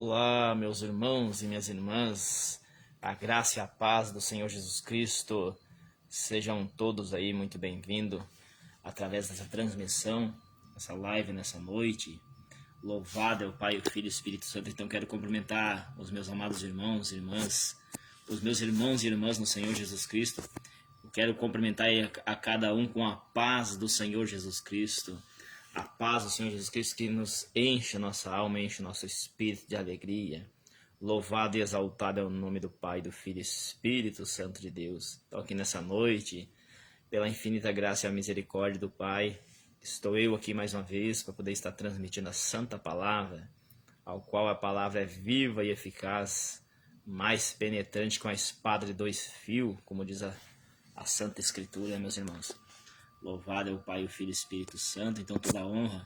Olá, meus irmãos e minhas irmãs, a graça e a paz do Senhor Jesus Cristo, sejam todos aí muito bem-vindos através dessa transmissão, essa live nessa noite. Louvado é o Pai, o Filho e o Espírito Santo. Então quero cumprimentar os meus amados irmãos e irmãs, os meus irmãos e irmãs no Senhor Jesus Cristo. Eu quero cumprimentar a cada um com a paz do Senhor Jesus Cristo. A paz do Senhor Jesus Cristo que nos enche a nossa alma, enche o nosso espírito de alegria. Louvado e exaltado é o nome do Pai, do Filho e Espírito Santo de Deus. Então aqui nessa noite, pela infinita graça e a misericórdia do Pai, estou eu aqui mais uma vez para poder estar transmitindo a Santa Palavra, ao qual a palavra é viva e eficaz, mais penetrante que uma espada de 2 fios, como diz a Santa Escritura, meus irmãos. Louvado é o Pai, o Filho e o Espírito Santo. Então toda a honra,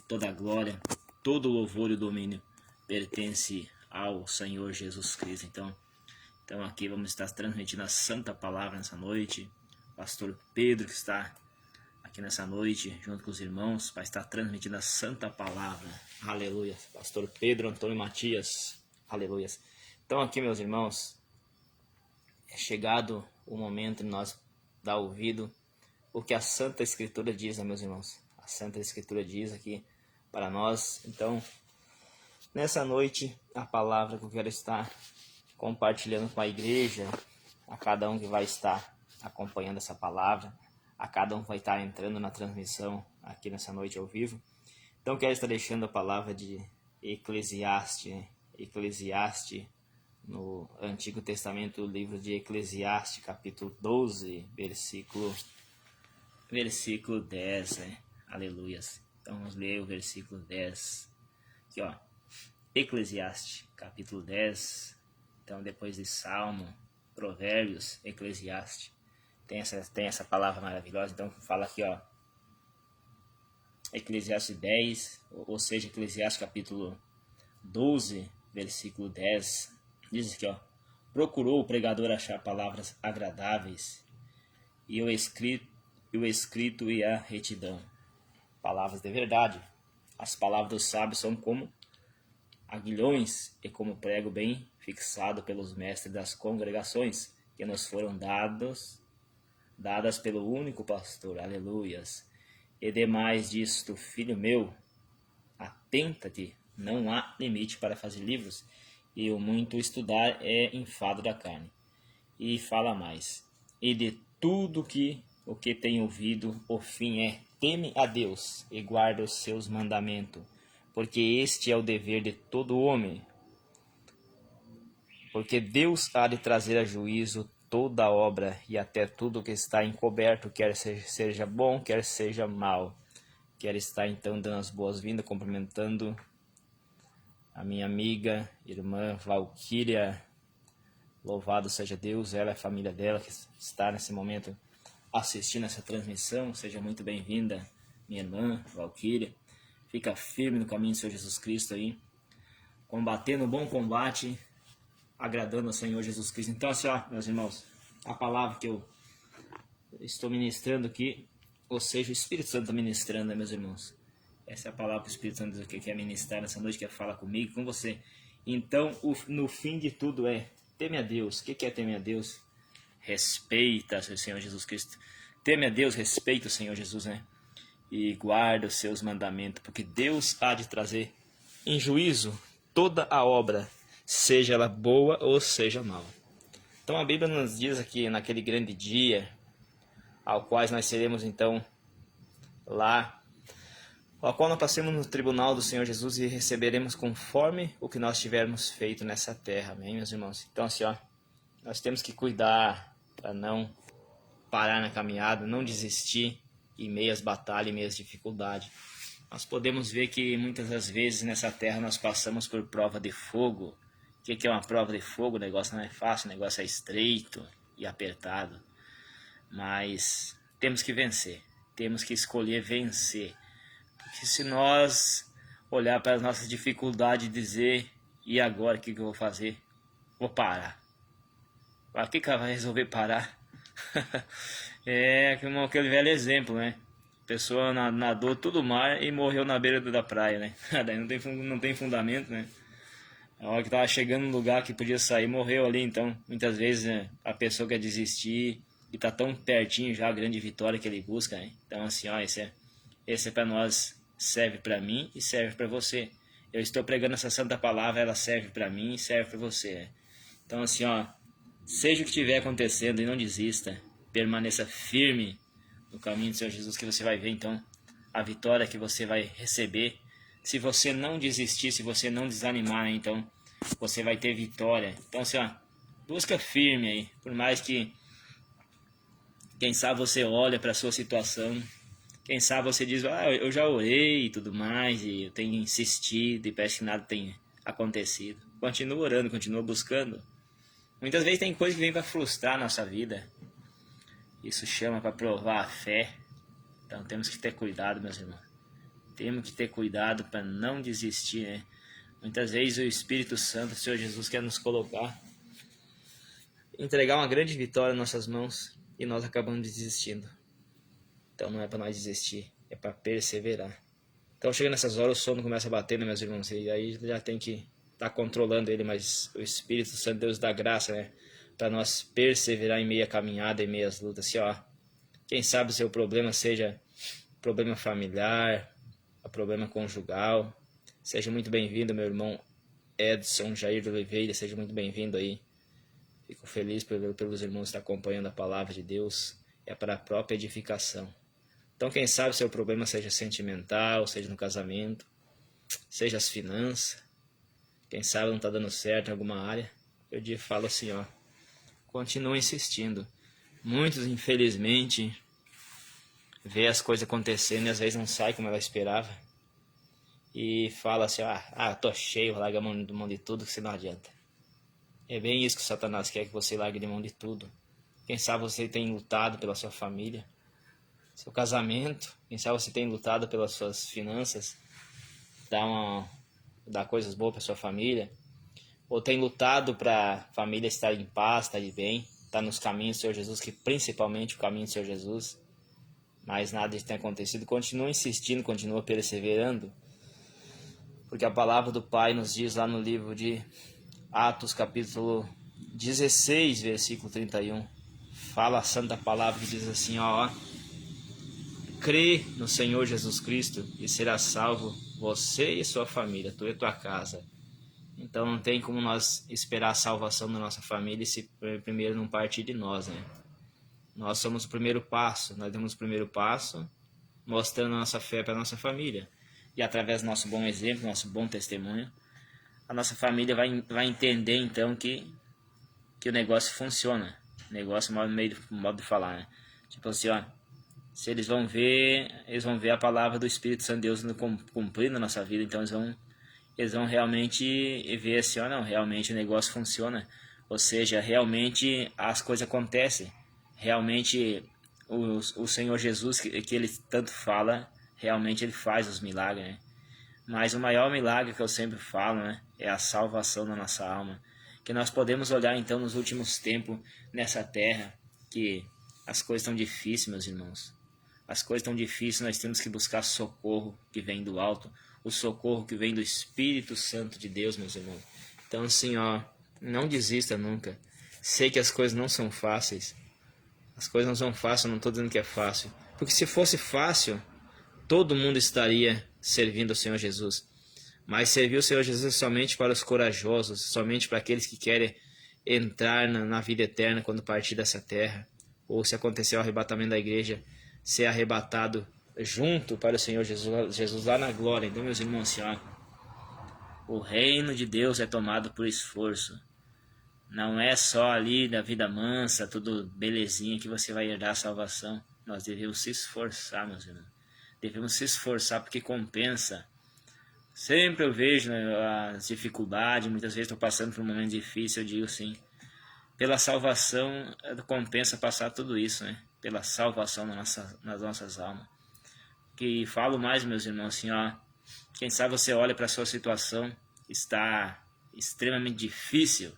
toda a glória, todo o louvor e o domínio pertence ao Senhor Jesus Cristo. Então aqui vamos estar transmitindo a Santa Palavra nessa noite. Pastor Pedro que está aqui nessa noite, junto com os irmãos, vai estar transmitindo a Santa Palavra. Aleluia. Pastor Pedro Antônio Matias. Aleluia. Então aqui, meus irmãos, é chegado o momento de nós dar ouvido o que a Santa Escritura diz, meus irmãos. A Santa Escritura diz aqui para nós. Então, nessa noite, a palavra que eu quero estar compartilhando com a igreja, a cada um que vai estar acompanhando essa palavra, a cada um que vai estar entrando na transmissão aqui nessa noite ao vivo. Então, quero estar deixando a palavra de Eclesiastes, no Antigo Testamento, o livro de Eclesiastes, capítulo 12, versículo 10, aleluias. Então vamos ler o versículo 10, aqui ó, Eclesiastes, capítulo 10, então depois de Salmo, Provérbios, Eclesiastes, tem essa palavra maravilhosa, então fala aqui ó, Eclesiastes 10, ou seja, Eclesiastes capítulo 12, versículo 10, diz aqui ó, procurou o pregador achar palavras agradáveis, e o escrito e a retidão, palavras de verdade. As palavras dos sábios são como aguilhões e como prego bem fixado pelos mestres das congregações, que nos foram dadas pelo único pastor. Aleluias. E demais disto, filho meu, atenta-te, não há limite para fazer livros, e o muito estudar é enfado da carne. E fala mais, e de tudo o que tem ouvido, o fim é: teme a Deus e guarda os seus mandamentos, porque este é o dever de todo homem. Porque Deus há de trazer a juízo toda obra e até tudo que está encoberto, quer seja bom, quer seja mal. Quero estar então dando as boas-vindas, cumprimentando a minha amiga, irmã Valquíria. Louvado seja Deus, ela e a família dela que está nesse momento assistindo essa transmissão. Seja muito bem-vinda, minha irmã Valquíria. Fica firme no caminho do Senhor Jesus Cristo aí, combatendo o bom combate, agradando ao Senhor Jesus Cristo. Então assim ó, meus irmãos, a palavra que eu estou ministrando aqui, ou seja, o Espírito Santo está ministrando, meus irmãos. Essa é a palavra que o Espírito Santo quer ministrar nessa noite, quer falar comigo, com você. Então, no fim de tudo teme a Deus. O que é temer a Deus? Respeita o Senhor Jesus Cristo. Teme a Deus, respeita o Senhor Jesus, e guarda os seus mandamentos, porque Deus há de trazer em juízo toda a obra, seja ela boa ou seja mal. Então a Bíblia nos diz aqui, naquele grande dia, ao qual nós seremos então lá, ao qual nós passemos no tribunal do Senhor Jesus e receberemos conforme o que nós tivermos feito nessa terra, amém, meus irmãos? Então assim ó, nós temos que cuidar para não parar na caminhada, não desistir em meio às batalhas, em meio às dificuldades. Nós podemos ver que muitas das vezes nessa terra nós passamos por prova de fogo. O que é uma prova de fogo? O negócio não é fácil, o negócio é estreito e apertado. Mas temos que vencer, temos que escolher vencer. Porque se nós olhar para as nossas dificuldades e dizer, e agora o que eu vou fazer? Vou parar. Para que ela vai resolver parar? É como aquele velho exemplo, A pessoa nadou todo o mar e morreu na beira da praia, Daí não tem fundamento, A hora que tava chegando no lugar que podia sair, morreu ali. Então, muitas vezes, né, a pessoa quer desistir e tá tão pertinho já a grande vitória que ele busca, né? Então, assim, ó, esse é para nós, serve para mim e serve para você. Eu estou pregando essa santa palavra, ela serve para mim e serve para você, né? Então, assim, ó, seja o que estiver acontecendo e não desista, permaneça firme no caminho do Senhor Jesus, que você vai ver, então, a vitória que você vai receber. Se você não desistir, se você não desanimar, né, então, você vai ter vitória. Então, assim, ó, busca firme aí, por mais que, quem sabe você olha para a sua situação, quem sabe você diz, eu já orei e tudo mais, e eu tenho insistido e parece que nada tem acontecido. Continua orando, continua buscando. Muitas vezes tem coisa que vem para frustrar a nossa vida. Isso chama para provar a fé. Então temos que ter cuidado, meus irmãos. Temos que ter cuidado para não desistir, né? Muitas vezes o Espírito Santo, o Senhor Jesus, quer nos colocar, entregar uma grande vitória em nossas mãos e nós acabamos desistindo. Então não é para nós desistir, é para perseverar. Então chega nessas horas, o sono começa a bater, né, meus irmãos? E aí já tem que estar controlando ele, mas o Espírito Santo, Deus dá graça, né? Para nós perseverar em meia caminhada, em meias lutas. Assim, ó, quem sabe o seu problema seja problema familiar, problema conjugal. Seja muito bem-vindo, meu irmão Edson Jair de Oliveira, seja muito bem-vindo aí. Fico feliz pelos irmãos que estão acompanhando a palavra de Deus, é para a própria edificação. Então, quem sabe o seu problema seja sentimental, seja no casamento, seja as finanças, quem sabe não está dando certo em alguma área, eu falo assim, ó, continua insistindo. Muitos, infelizmente, vê as coisas acontecendo e às vezes não sai como ela esperava. E fala assim, tô cheio, larga a mão de tudo, que você não adianta. É bem isso que Satanás quer, que você largue de mão de tudo. Quem sabe você tem lutado pela sua família, seu casamento, quem sabe você tem lutado pelas suas finanças, dar coisas boas para sua família, ou tem lutado para a família estar em paz, estar de bem, estar nos caminhos do Senhor Jesus, que principalmente o caminho do Senhor Jesus, mas nada disso tem acontecido. Continua insistindo, continua perseverando, porque a palavra do Pai nos diz lá no livro de Atos, capítulo 16, versículo 31, fala a santa palavra que diz assim, ó, crê no Senhor Jesus Cristo e será salvo você e sua família, tu e tua casa. Então não tem como nós esperar a salvação da nossa família se primeiro não partir de nós, né? Nós somos o primeiro passo, nós demos o primeiro passo mostrando a nossa fé para a nossa família. E através do nosso bom exemplo, nosso bom testemunho, a nossa família vai entender então que o negócio funciona. O negócio é modo de falar, né? Tipo assim, ó, se eles vão ver a palavra do Espírito Santo de Deus cumprir na nossa vida, então eles vão realmente ver assim, ó, não, realmente o negócio funciona. Ou seja, realmente as coisas acontecem. Realmente o Senhor Jesus, que ele tanto fala, realmente ele faz os milagres, né? Mas o maior milagre que eu sempre falo, né, é a salvação da nossa alma. Que nós podemos olhar então nos últimos tempos nessa terra, que as coisas estão difíceis, meus irmãos. As coisas estão difíceis, nós temos que buscar socorro que vem do alto, o socorro que vem do Espírito Santo de Deus, meus irmãos. Então assim, ó, não desista nunca. Sei que as coisas não são fáceis. As coisas não são fáceis, eu não estou dizendo que é fácil. Porque se fosse fácil, todo mundo estaria servindo ao Senhor Jesus. Mas servir o Senhor Jesus somente para os corajosos, somente para aqueles que querem entrar na vida eterna quando partir dessa terra. Ou se acontecer o arrebatamento da igreja, ser arrebatado junto para o Senhor Jesus lá na glória. Então, meus irmãos, assim, ó, o reino de Deus é tomado por esforço. Não é só ali da vida mansa, tudo belezinha que você vai herdar a salvação. Nós devemos se esforçar, meus irmãos. Devemos se esforçar porque compensa. Sempre eu vejo, né, as dificuldades, muitas vezes estou passando por um momento difícil, eu digo assim, pela salvação compensa passar tudo isso, né? Pela salvação nas nossas almas. Que falo mais, meus irmãos, assim, ó, quem sabe você olha para a sua situação, está extremamente difícil,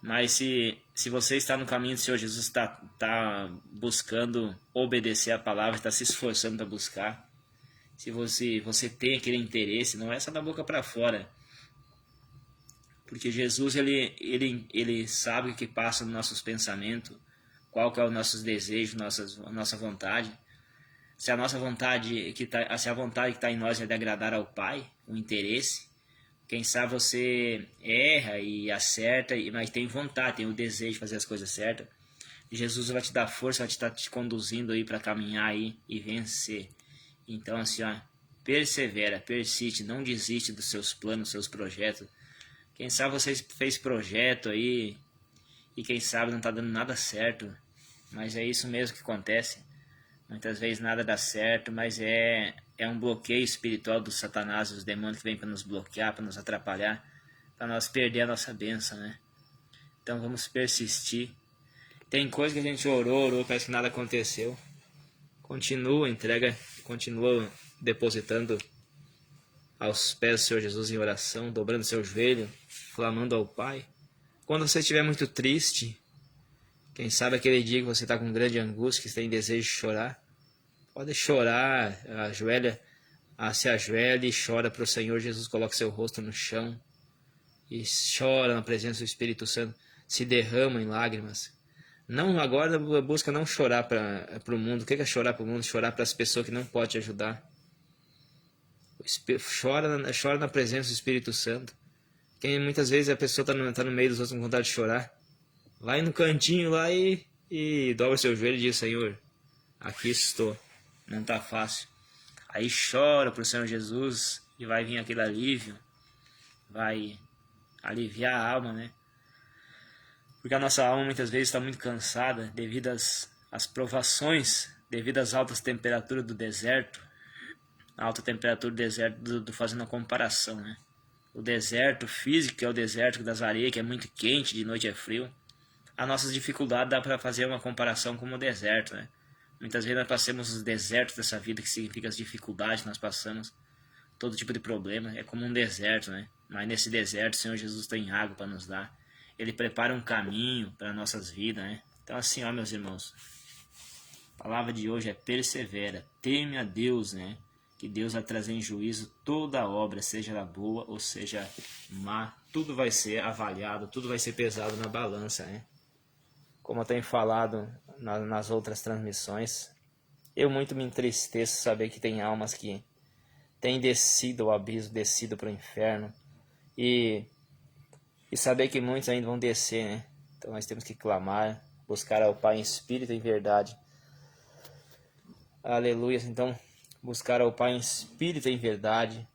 mas se você está no caminho do Senhor Jesus, está buscando obedecer a palavra, está se esforçando para buscar, se você tem aquele interesse, não é só da boca para fora, Porque Jesus, ele sabe o que passa nos nossos pensamentos, qual que é os nossos desejos, a nossa vontade. Se a nossa vontade se a vontade que está em nós é de agradar ao Pai, o interesse, quem sabe você erra e acerta, mas tem vontade, tem o desejo de fazer as coisas certas. Jesus vai te dar força, vai estar te conduzindo aí para caminhar aí e vencer. Então assim, ó, persevera, persiste, não desiste dos seus planos, dos seus projetos. Quem sabe você fez projeto aí e quem sabe não está dando nada certo, mas é isso mesmo que acontece. Muitas vezes nada dá certo, mas é um bloqueio espiritual do Satanás, dos demônios que vêm para nos bloquear, para nos atrapalhar, para nós perder a nossa bênção, né? Então vamos persistir. Tem coisa que a gente orou, parece que nada aconteceu. Continua, entrega, continua depositando aos pés do Senhor Jesus em oração, dobrando seu joelho, clamando ao Pai. Quando você estiver muito triste, quem sabe aquele dia que você está com grande angústia, que você tem desejo de chorar, pode chorar, se ajoelhe e chora para o Senhor Jesus, coloque seu rosto no chão e chora na presença do Espírito Santo, se derrama em lágrimas. Não, agora busca não chorar para o mundo. O que é chorar para o mundo? Chorar para as pessoas que não podem te ajudar. Chora na presença do Espírito Santo. Muitas vezes a pessoa está no meio dos outros com vontade de chorar. Vai no cantinho lá e dobra seu joelho e diz: Senhor, aqui estou. Não está fácil. Aí chora para o Senhor Jesus e vai vir aquele alívio. Vai aliviar a alma, né? Porque a nossa alma muitas vezes está muito cansada devido às provações, devido às altas temperaturas do deserto. A alta temperatura do deserto, fazendo a comparação, né? O deserto físico, que é o deserto das areias, que é muito quente, de noite é frio. As nossas dificuldades dá para fazer uma comparação com o deserto, né? Muitas vezes nós passamos os desertos dessa vida, que significa as dificuldades que nós passamos, todo tipo de problema, é como um deserto, né? Mas nesse deserto o Senhor Jesus tem água para nos dar. Ele prepara um caminho para nossas vidas, né? Então assim, ó, meus irmãos, a palavra de hoje é persevera, teme a Deus, né? Que Deus vai trazer em juízo toda a obra, seja ela boa ou seja má, tudo vai ser avaliado, tudo vai ser pesado na balança, né? Como eu tenho falado nas outras transmissões, eu muito me entristeço saber que tem almas que têm descido ao abismo, descido para o inferno, e saber que muitos ainda vão descer, né? Então nós temos que clamar, buscar ao Pai em espírito e em verdade. Aleluia. Então, buscar ao Pai em espírito e em verdade,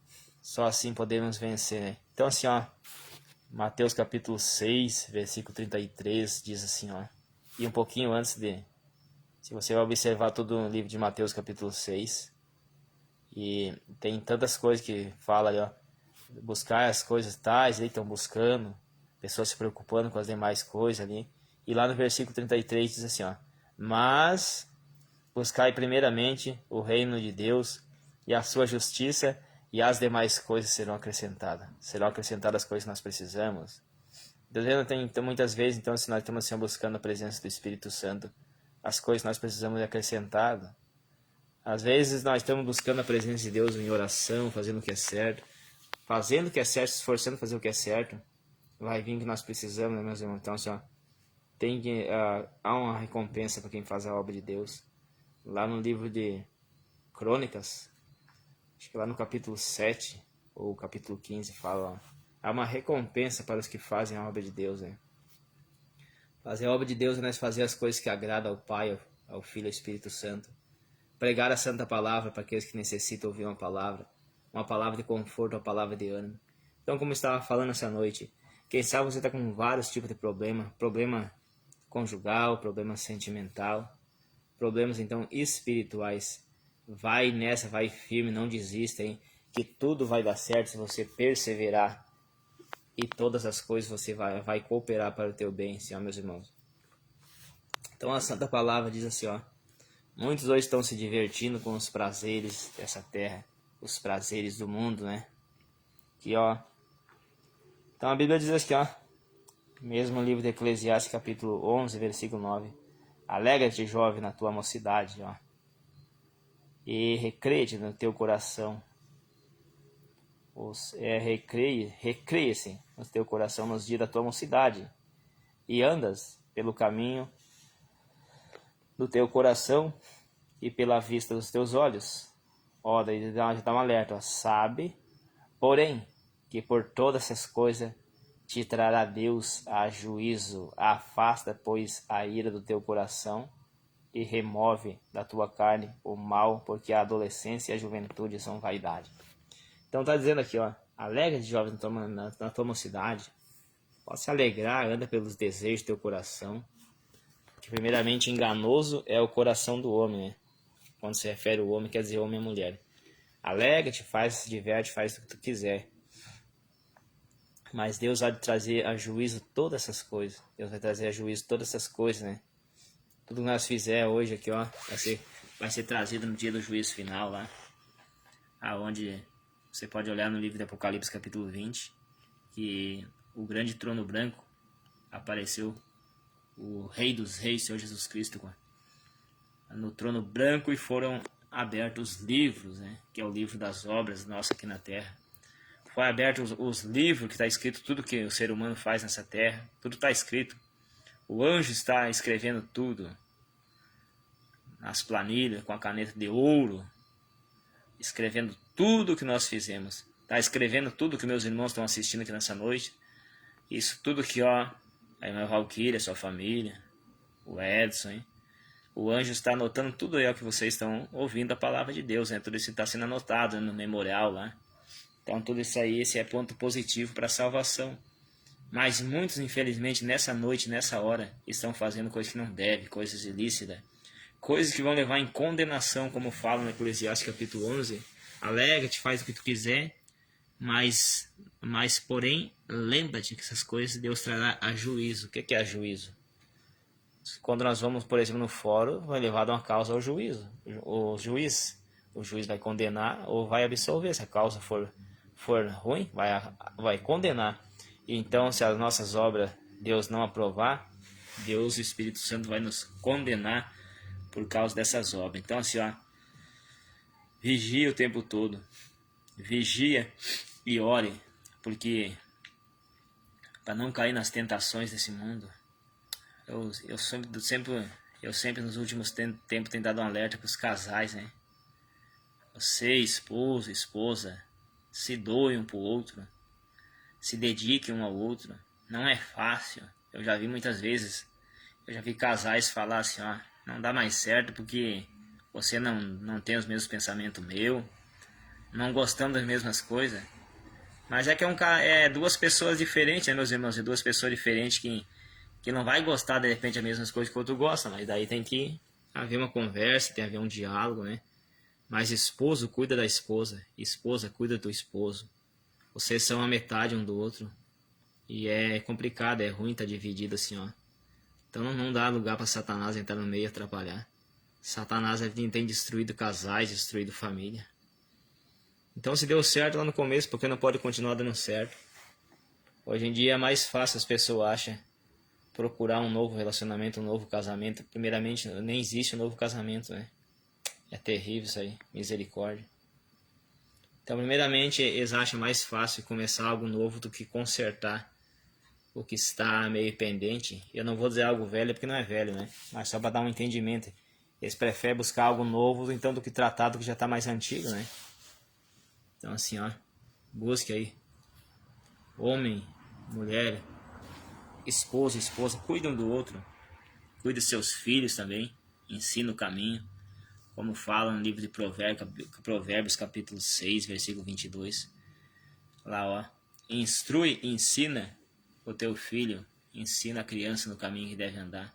só assim podemos vencer, né? Então assim, ó, Mateus capítulo 6, versículo 33, diz assim, ó, e um pouquinho antes se você vai observar todo o livro de Mateus capítulo 6, e tem tantas coisas que fala ali, ó, buscar as coisas tais, aí estão buscando, pessoas se preocupando com as demais coisas ali, e lá no versículo 33 diz assim, ó, mas buscai primeiramente o reino de Deus e a sua justiça, e as demais coisas serão acrescentadas. Serão acrescentadas as coisas que nós precisamos. Deus tem, então, muitas vezes, então, se nós estamos assim, buscando a presença do Espírito Santo, as coisas que nós precisamos é acrescentado. Às vezes nós estamos buscando a presença de Deus em oração, fazendo o que é certo, se esforçando a fazer o que é certo, vai vir o que nós precisamos, né, meus irmãos? Então, assim, ó, há uma recompensa para quem faz a obra de Deus. Lá no livro de Crônicas, acho que lá no capítulo 7 ou capítulo 15 fala, ó, há uma recompensa para os que fazem a obra de Deus, né? Fazer a obra de Deus é nós fazer as coisas que agradam ao Pai, ao Filho e ao Espírito Santo. Pregar a santa palavra para aqueles que necessitam ouvir uma palavra de conforto, uma palavra de ânimo. Então, como eu estava falando essa noite, quem sabe você está com vários tipos de problema conjugal, problema sentimental, problemas então espirituais. Vai nessa, vai firme, não desista, hein? Que tudo vai dar certo se você perseverar, e todas as coisas você vai cooperar para o teu bem, Senhor, meus irmãos. Então a santa palavra diz assim, ó, muitos hoje estão se divertindo com os prazeres dessa terra, os prazeres do mundo, né? Aqui, ó. Então a Bíblia diz assim, ó, mesmo no livro de Eclesiastes, capítulo 11, versículo 9, alegra-te, jovem, na tua mocidade, ó, e recreia-te no teu coração, recreia-se no teu coração nos dias da tua mocidade, e andas pelo caminho do teu coração e pela vista dos teus olhos. Ó, daí já dá um alerta, ó. Sabe, porém, que por todas essas coisas te trará Deus a juízo. Afasta, pois, a ira do teu coração e remove da tua carne o mal, porque a adolescência e a juventude são vaidade. Então tá dizendo aqui, ó, alegra-te, jovem, na tua mocidade. Pode se alegrar, anda pelos desejos do teu coração. Que primeiramente enganoso é o coração do homem, né? Quando se refere ao homem, quer dizer homem e mulher. Alegra-te, se diverte, faz o que tu quiser. Mas Deus vai trazer a juízo todas essas coisas. Deus vai trazer a juízo todas essas coisas, né? Tudo que nós fizer hoje aqui, ó, vai ser trazido no dia do juízo final lá. Aonde você pode olhar no livro de Apocalipse capítulo 20, que o grande trono branco apareceu o Rei dos Reis, Senhor Jesus Cristo, no trono branco, e foram abertos os livros, né? Que é o livro das obras nossas aqui na terra. Foi aberto os livros que está escrito tudo que o ser humano faz nessa terra. Tudo está escrito. O anjo está escrevendo tudo nas planilhas com a caneta de ouro, escrevendo tudo que nós fizemos. Está escrevendo tudo que meus irmãos estão assistindo aqui nessa noite. Isso tudo que, ó, a irmã Valquíria, sua família, o Edson, hein? O anjo está anotando tudo aí, ó, que vocês estão ouvindo a palavra de Deus, né? Tudo isso está sendo anotado, né, no memorial lá. Então tudo isso aí, esse é ponto positivo para a salvação. Mas muitos, infelizmente, nessa noite, nessa hora, estão fazendo coisas que não devem, coisas ilícitas, coisas que vão levar em condenação, como fala no Eclesiastes capítulo 11. Alegra-te, faz o que tu quiser, mas porém, lembra-te que essas coisas Deus trará a juízo. O que é a juízo? Quando nós vamos, por exemplo, no fórum, vai levar uma causa ao juízo. O juiz vai condenar ou vai absolver. Se a causa for ruim, vai condenar. Então, se as nossas obras Deus não aprovar, Deus, o Espírito Santo, vai nos condenar por causa dessas obras. Então, assim, ó, vigia o tempo todo. Vigia e ore, porque para não cair nas tentações desse mundo. Eu sempre nos últimos tempos tenho dado um alerta para os casais, né? Você, esposo, esposa, se doem um para o outro, se dediquem um ao outro. Não é fácil. Eu já vi muitas vezes, casais falar assim, ó, não dá mais certo porque você não tem os mesmos pensamentos meu, não gostamos das mesmas coisas. Mas é que é duas pessoas diferentes, né, meus irmãos? É duas pessoas diferentes que não vai gostar de repente as mesmas coisas que o outro gosta, mas daí tem que haver uma conversa, tem que haver um diálogo, né? Mas esposo cuida da esposa, esposa cuida do esposo. Vocês são a metade um do outro. E é complicado, é ruim estar dividido assim, ó. Então não dá lugar para Satanás entrar no meio e atrapalhar. Satanás tem destruído casais, destruído família. Então se deu certo lá no começo, por que não pode continuar dando certo? Hoje em dia é mais fácil, as pessoas acham, procurar um novo relacionamento, um novo casamento. Primeiramente, nem existe um novo casamento, né? É terrível isso aí, misericórdia. Então, primeiramente, eles acham mais fácil começar algo novo do que consertar o que está meio pendente. Eu não vou dizer algo velho porque não é velho, né? Mas só para dar um entendimento. Eles preferem buscar algo novo então do que tratar do que já está mais antigo, né? Então, assim, ó, busque aí. Homem, mulher, esposa, cuidam do outro. Cuide dos seus filhos também. Ensina o caminho. Como fala no livro de Provérbios capítulo 6, versículo 22. Lá, ó. Instrui, ensina o teu filho. Ensina a criança no caminho que deve andar.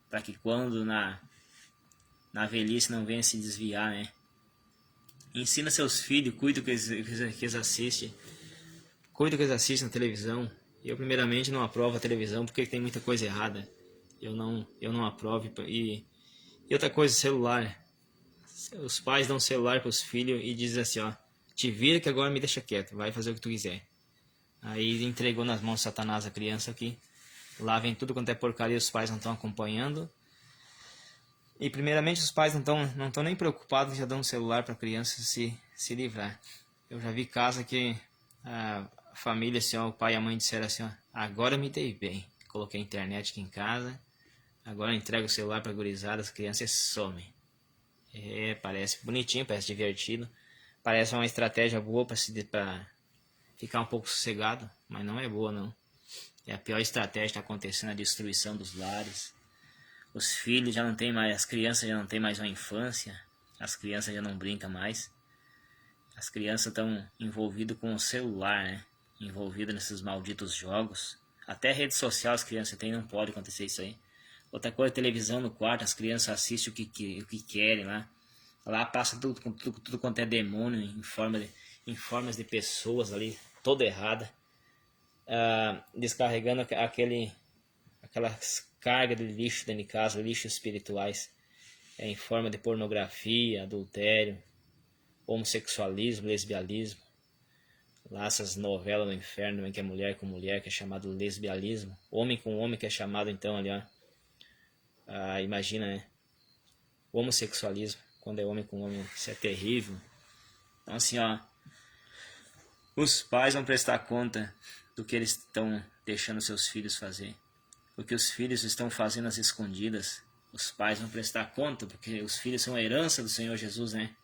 Para que quando na velhice não venha se desviar, né? Ensina seus filhos. Cuida que eles assistem. Cuida que eles assistem na televisão. Eu primeiramente não aprovo a televisão porque tem muita coisa errada. Eu não aprovo. E outra coisa, celular. Os pais dão celular para os filhos e dizem assim, ó, te vira que agora me deixa quieto, vai fazer o que tu quiser. Aí entregou nas mãos de Satanás a criança aqui. Lá vem tudo quanto é porcaria, os pais não estão acompanhando. E primeiramente os pais não estão nem preocupados, já dão um celular para a criança se livrar. Eu já vi casa que a família, assim, ó, o pai e a mãe disseram assim, ó, agora eu me dei bem. Coloquei a internet aqui em casa, agora eu entrego o celular pra gurizada, as crianças somem. Parece bonitinho, parece divertido. Parece uma estratégia boa pra ficar um pouco sossegado, mas não é boa não. É a pior estratégia que está acontecendo, a destruição dos lares. Os filhos já não tem mais, as crianças já não tem mais uma infância, as crianças já não brincam mais. As crianças estão envolvidas com o celular, né? Envolvidas nesses malditos jogos. Até rede social as crianças têm, não pode acontecer isso aí. Outra coisa, televisão no quarto, as crianças assistem o que querem lá. Lá passa tudo quanto é demônio em formas de pessoas ali, toda errada. Descarregando aquelas cargas de lixo dentro de casa, lixos espirituais, em forma de pornografia, adultério, homossexualismo, lesbianismo. Lá essas novelas no inferno em que é mulher com mulher, que é chamado lesbianismo, homem com homem, que é chamado então ali, ó, imagina, né? Homossexualismo, quando é homem com homem, isso é terrível. Então assim, ó, os pais vão prestar conta do que eles estão deixando seus filhos fazer. O que os filhos estão fazendo às escondidas, os pais vão prestar conta, porque os filhos são a herança do Senhor Jesus, né?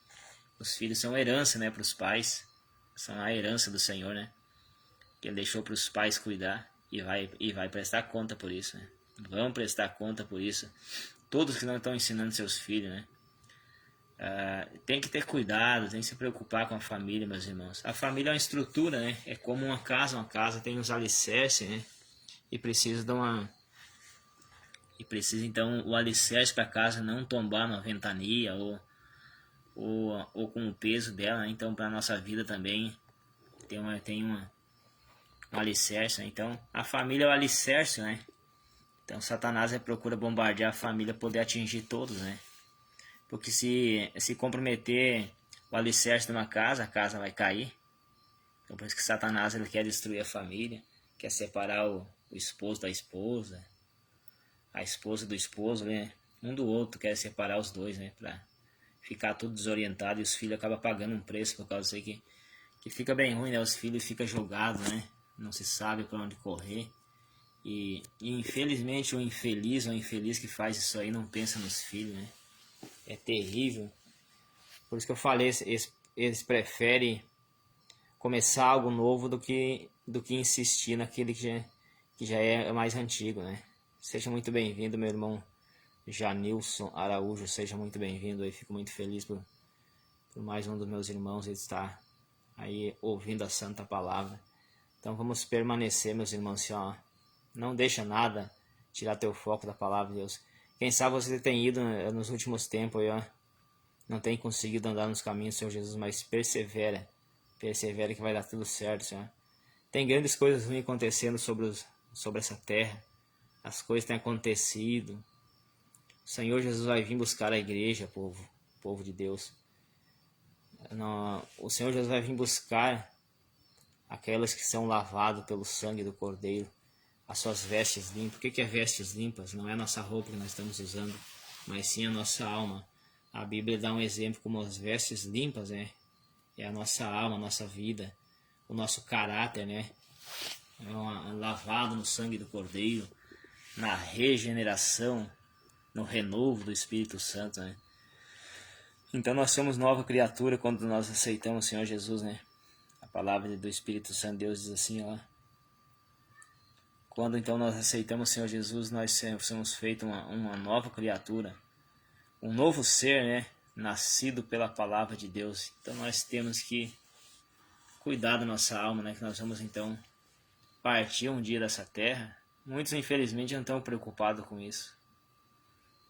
Os filhos são a herança, né, para os pais. São a herança do Senhor, né? Que Ele deixou para os pais cuidar e vai prestar conta por isso, né? Vão prestar conta por isso. Todos que não estão ensinando seus filhos, né? Tem que ter cuidado, tem que se preocupar com a família, meus irmãos. A família é uma estrutura, né? É como uma casa tem uns alicerces, né? E precisa então o alicerce para a casa não tombar numa ventania ou com o peso dela, né? Então para a nossa vida também tem um alicerce, né? Então a família é o alicerce, né? Então Satanás procura bombardear a família, poder atingir todos, né? Porque se comprometer o alicerce de uma casa, a casa vai cair. Então por isso que Satanás ele quer destruir a família, quer separar o esposo da esposa, a esposa do esposo, né? Um do outro, quer separar os dois, né? Pra ficar tudo desorientado e os filhos acabam pagando um preço por causa disso aí que fica bem ruim, né? Os filhos ficam jogados, né? Não se sabe para onde correr. E infelizmente o infeliz ou infeliz que faz isso aí não pensa nos filhos, né? É terrível. Por isso que eu falei, eles preferem começar algo novo do que insistir naquele que já é mais antigo, né? Seja muito bem-vindo, meu irmão Janilson Araújo, seja muito bem-vindo aí, fico muito feliz por mais um dos meus irmãos estar aí ouvindo a santa palavra. Então vamos permanecer, meus irmãos, assim, ó, não deixa nada tirar teu foco da palavra de Deus. Quem sabe você tem ido nos últimos tempos aí, ó, não tem conseguido andar nos caminhos do Senhor Jesus, mas persevera que vai dar tudo certo, Senhor. Tem grandes coisas ruins acontecendo sobre essa terra, as coisas têm acontecido. O Senhor Jesus vai vir buscar a igreja, povo de Deus. O Senhor Jesus vai vir buscar aquelas que são lavadas pelo sangue do Cordeiro, as suas vestes limpas. O que é vestes limpas? Não é a nossa roupa que nós estamos usando, mas sim a nossa alma. A Bíblia dá um exemplo como as vestes limpas, né? É a nossa alma, a nossa vida, o nosso caráter, né? Lavado no sangue do Cordeiro, na regeneração, no renovo do Espírito Santo, né? Então nós somos nova criatura quando nós aceitamos o Senhor Jesus, né? A palavra do Espírito Santo, Deus diz assim, ó. Quando então nós aceitamos o Senhor Jesus, nós somos feitos uma nova criatura, um novo ser, né? Nascido pela palavra de Deus. Então nós temos que cuidar da nossa alma, né? Que nós vamos então partir um dia dessa terra. Muitos infelizmente não estão preocupados com isso.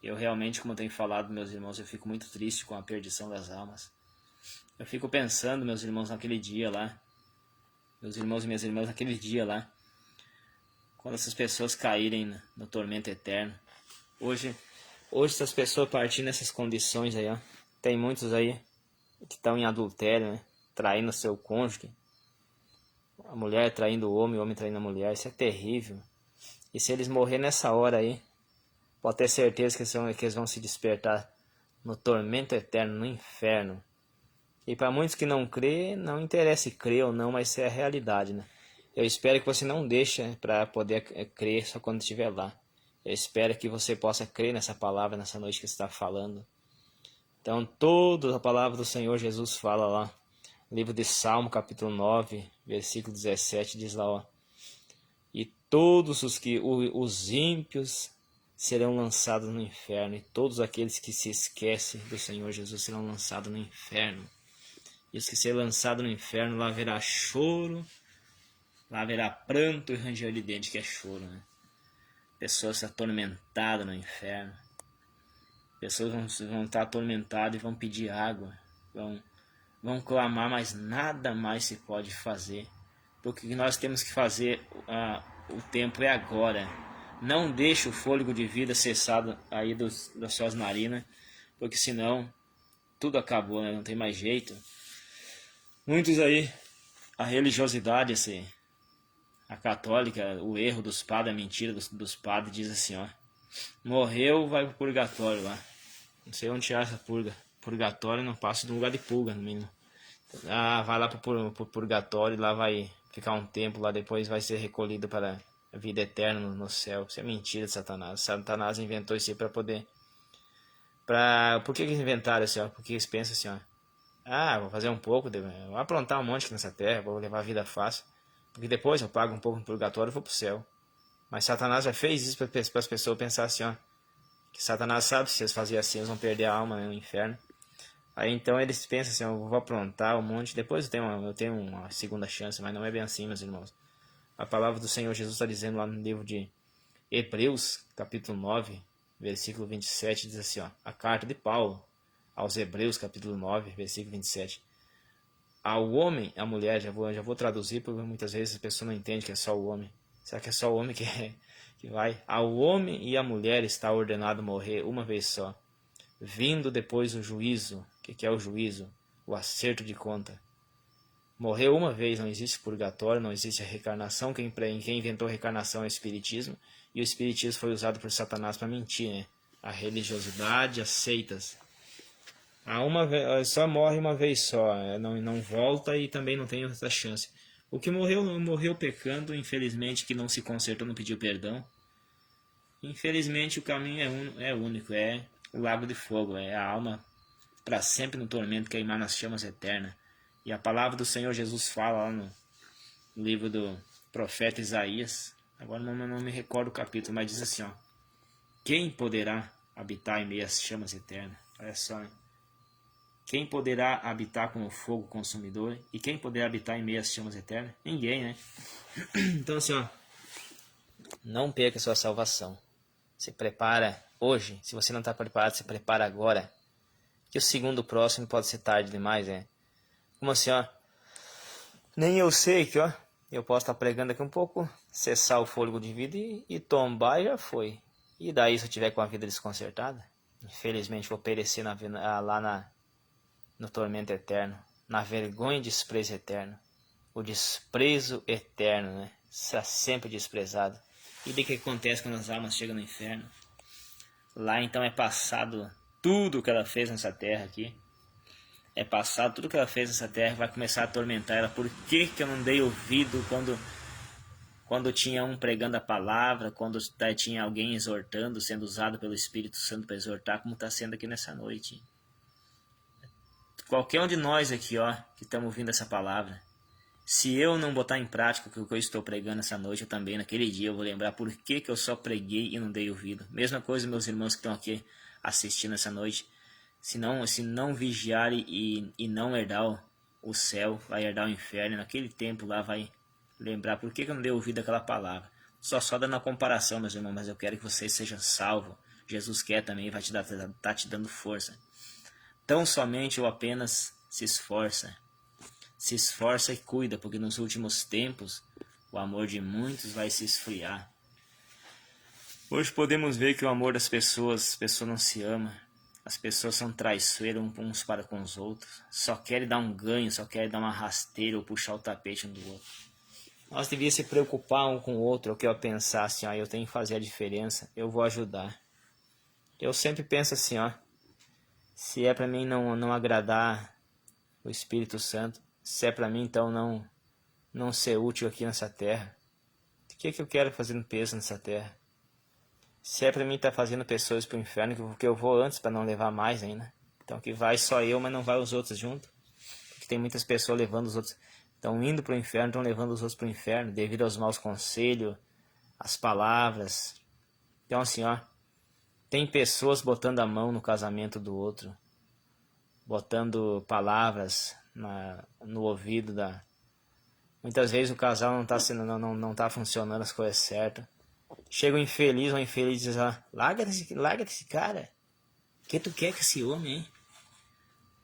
Eu realmente, como eu tenho falado, meus irmãos, eu fico muito triste com a perdição das almas. Eu fico pensando, meus irmãos, naquele dia lá, meus irmãos e minhas irmãs, naquele dia lá, quando essas pessoas caírem no tormento eterno. Hoje essas pessoas partindo nessas condições aí, ó, tem muitos aí que estão em adultério, né? Traindo seu cônjuge, a mulher traindo o homem traindo a mulher, isso é terrível. E se eles morrerem nessa hora aí, pode ter certeza que eles vão se despertar no tormento eterno, no inferno. E para muitos que não crê, não interessa se crê ou não, mas é a realidade, né? Eu espero que você não deixe para poder crer só quando estiver lá. Eu espero que você possa crer nessa palavra, nessa noite que você está falando. Então, toda a palavra do Senhor Jesus fala lá. Livro de Salmo, capítulo 9, versículo 17, diz lá, ó. E todos os ímpios serão lançados no inferno, e todos aqueles que se esquecem do Senhor Jesus serão lançados no inferno. E os que serão lançados no inferno, lá haverá choro, lá haverá pranto e ranger de dente, que é choro, né? Pessoas atormentadas no inferno. Pessoas vão estar atormentadas e vão pedir água, vão clamar, mas nada mais se pode fazer. Porque o que nós temos que fazer, o tempo é agora. Não deixe o fôlego de vida cessado aí das suas narinas, porque senão tudo acabou, né? Não tem mais jeito. Muitos aí, a religiosidade, assim, a católica, o erro dos padres, a mentira dos padres, diz assim, ó. Morreu, vai pro purgatório lá. Não sei onde acha purga. Purgatório não passa de um lugar de pulga, no mínimo. Vai lá pro purgatório, lá vai ficar um tempo, lá depois vai ser recolhido para a vida eterna no céu. Isso é mentira de Satanás. Satanás inventou isso aí para poder... Por que eles inventaram assim, ó? Porque eles pensam assim, ó. Vou fazer um pouco, vou aprontar um monte aqui nessa terra, vou levar a vida fácil. Porque depois eu pago um pouco no purgatório e vou pro céu. Mas Satanás já fez isso para as pessoas pensar assim, ó. Que Satanás sabe que se eles fazerem assim, eles vão perder a alma, né, no inferno. Aí então eles pensam assim, eu vou aprontar um monte, depois eu tenho uma segunda chance, mas não é bem assim, meus irmãos. A palavra do Senhor Jesus está dizendo lá no livro de Hebreus, capítulo 9, versículo 27, diz assim, ó. A carta de Paulo aos Hebreus, capítulo 9, versículo 27. Ao homem, à mulher, já vou traduzir, porque muitas vezes a pessoa não entende que é só o homem. Será que é só o homem que vai? Ao homem e à mulher está ordenado morrer uma vez só, vindo depois o juízo. O que é o juízo? O acerto de conta. Morreu uma vez, não existe purgatório, não existe a reencarnação. Quem inventou a reencarnação é o espiritismo, e o espiritismo foi usado por Satanás para mentir, né? A religiosidade, as seitas. Só morre uma vez só, não volta e também não tem essa chance. O que morreu pecando, infelizmente, que não se consertou, não pediu perdão. Infelizmente o caminho é único, é o lago de fogo, é a alma para sempre no tormento, queimar nas chamas eternas. E a palavra do Senhor Jesus fala lá no livro do profeta Isaías, agora não me recordo o capítulo, mas diz assim, ó. Quem poderá habitar em meio às chamas eternas? Olha só, hein? Quem poderá habitar com o fogo consumidor? E quem poderá habitar em meio às chamas eternas? Ninguém, né? Então assim, ó. Não perca a sua salvação. Se prepara hoje. Se você não está preparado, se prepara agora. Que o segundo próximo pode ser tarde demais, né? Como assim, ó? Nem eu sei que, ó. Eu posso estar pregando aqui um pouco, cessar o fôlego de vida e tombar e já foi. E daí se eu tiver com a vida desconcertada? Infelizmente vou perecer no tormento eterno. Na vergonha e desprezo eterno. O desprezo eterno, né? Será sempre desprezado. E de que acontece quando as almas chegam no inferno? Lá então é passado tudo que ela fez nessa terra aqui. É passado tudo que ela fez nessa terra, vai começar a atormentar ela. Por que eu não dei ouvido quando tinha um pregando a palavra, quando tinha alguém exortando, sendo usado pelo Espírito Santo para exortar, como está sendo aqui nessa noite? Qualquer um de nós aqui, ó, que estamos ouvindo essa palavra, se eu não botar em prática o que eu estou pregando essa noite, eu também, naquele dia, eu vou lembrar por que eu só preguei e não dei ouvido. Mesma coisa, meus irmãos que estão aqui assistindo essa noite. Se não vigiarem e não herdar o céu, vai herdar o inferno. Naquele tempo lá vai lembrar por que eu não dei ouvido àquela palavra. Só dando a comparação, meus irmãos, mas eu quero que vocês sejam salvos. Jesus quer também, vai tá te dando força. Tão somente ou apenas se esforça. Se esforça e cuida, porque nos últimos tempos o amor de muitos vai se esfriar. Hoje podemos ver que o amor das pessoas, as pessoas não se amam. As pessoas são traiçoeiras uns para com os outros. Só querem dar um ganho, só querem dar uma rasteira ou puxar o tapete um do outro. Nós devíamos se preocupar um com o outro, o que eu pensar assim, ó, eu tenho que fazer a diferença, eu vou ajudar. Eu sempre penso assim, ó, se é para mim não agradar o Espírito Santo. Se é para mim, então, não ser útil aqui nessa terra, o que eu quero fazendo peso nessa terra? Se é para mim estar fazendo pessoas para o inferno, porque eu vou antes para não levar mais ainda. Então que vai só eu, mas não vai os outros junto. Porque tem muitas pessoas levando os outros. Estão indo para o inferno, estão levando os outros para o inferno, devido aos maus conselhos, às palavras. Então assim, ó, tem pessoas botando a mão no casamento do outro, botando palavras no ouvido da... Muitas vezes o casal não tá funcionando as coisas certas. Chega um infeliz ou infeliz e diz, larga desse cara. O que tu quer com esse homem,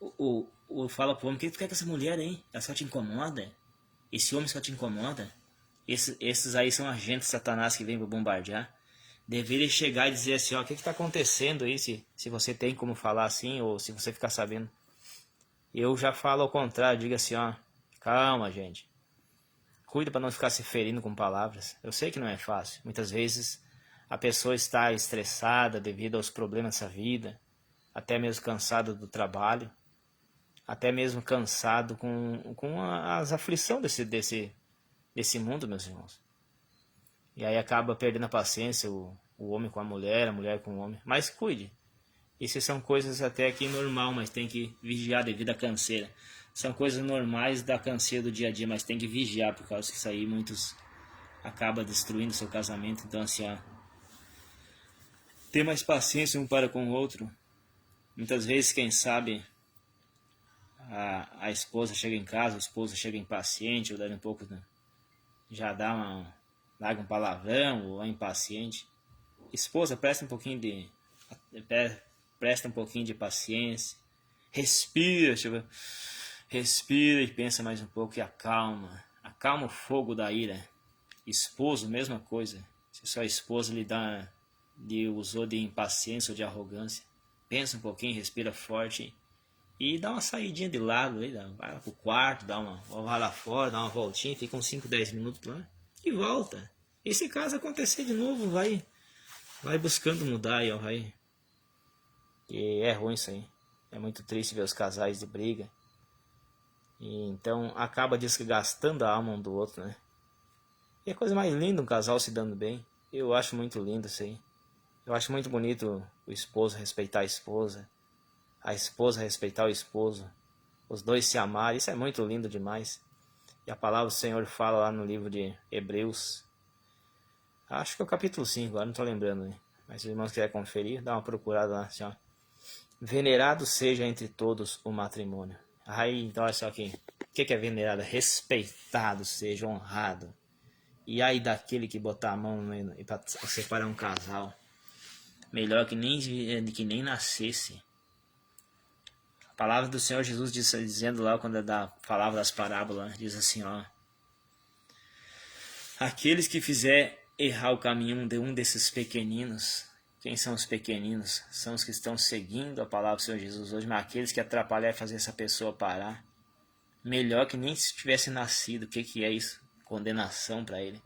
hein? Fala pro homem, o que tu quer com essa mulher, hein? Ela só te incomoda? Esse homem só te incomoda? Esses aí são agentes de Satanás que vêm para bombardear. Deveria chegar e dizer assim, ó, o que tá acontecendo aí? Se você tem como falar assim, ou se você ficar sabendo. Eu já falo ao contrário, diga assim, ó, calma, gente. Cuida para não ficar se ferindo com palavras. Eu sei que não é fácil. Muitas vezes a pessoa está estressada devido aos problemas dessa vida, até mesmo cansado do trabalho, até mesmo cansado com as aflições desse mundo, meus irmãos. E aí acaba perdendo a paciência, o homem com a mulher com o homem. Mas cuide. Isso são coisas até aqui normal, mas tem que vigiar devido à canseira. São coisas normais da canseira do dia a dia, mas tem que vigiar, por causa que isso aí muitos acaba destruindo seu casamento. Então assim, ó, ter mais paciência um para com o outro. Muitas vezes, quem sabe, a esposa chega em casa, o esposo chega impaciente, ou dá um pouco, né? Já larga um palavrão, ou é impaciente. Esposa, presta um pouquinho de paciência. Respira, respira e pensa mais um pouco e acalma o fogo da ira. Esposo, mesma coisa. Se sua esposa lhe usou de impaciência ou de arrogância, pensa um pouquinho, respira forte e dá uma saidinha de lado, vai lá pro quarto, vai lá fora, dá uma voltinha, fica uns 5, 10 minutos lá e volta. E se caso acontecer de novo, vai buscando mudar aí, ó, vai. E é ruim isso aí. É muito triste ver os casais de briga. E então acaba desgastando a alma um do outro, né? E é a coisa mais linda um casal se dando bem. Eu acho muito lindo isso aí. Eu acho muito bonito o esposo respeitar a esposa esposa respeitar o esposo, os dois se amarem. Isso é muito lindo demais. E a palavra do Senhor fala lá no livro de Hebreus, acho que é o capítulo 5, agora não estou lembrando, né? Mas se os irmãos quiserem conferir, dá uma procurada lá, assim, ó. Venerado seja entre todos o matrimônio. Aí, então, olha só aqui. O que é venerado? Respeitado seja, honrado. E aí daquele que botar a mão para separar um casal, melhor que nem nascesse. A palavra do Senhor Jesus dizendo lá, quando falava das parábolas, diz assim, ó: aqueles que fizer errar o caminho de um desses pequeninos. Quem são os pequeninos? São os que estão seguindo a palavra do Senhor Jesus hoje, mas aqueles que atrapalhar e fazer essa pessoa parar, melhor que nem se tivesse nascido. O que é isso? Condenação para ele.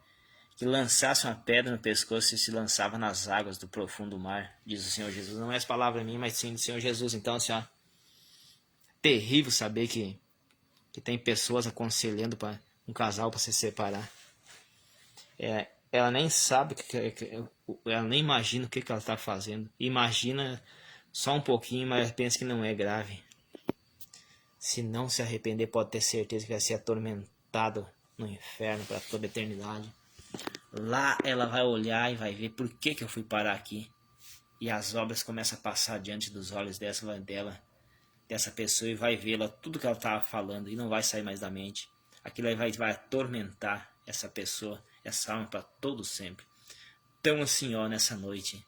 Que lançasse uma pedra no pescoço e se lançava nas águas do profundo mar, diz o Senhor Jesus. Não é as palavras minhas, mas sim do Senhor Jesus. Então, assim, ó, terrível saber que tem pessoas aconselhando para um casal para se separar. Ela nem sabe, ela nem imagina o que ela está fazendo. Imagina só um pouquinho, mas pensa que não é grave. Se não se arrepender, pode ter certeza que vai ser atormentado no inferno para toda a eternidade. Lá ela vai olhar e vai ver por que eu fui parar aqui. E as obras começam a passar diante dos olhos dessa pessoa, e vai vê-la, tudo que ela estava falando, e não vai sair mais da mente. Aquilo aí vai atormentar essa pessoa, essa alma, para todo sempre. Então assim, ó, nessa noite,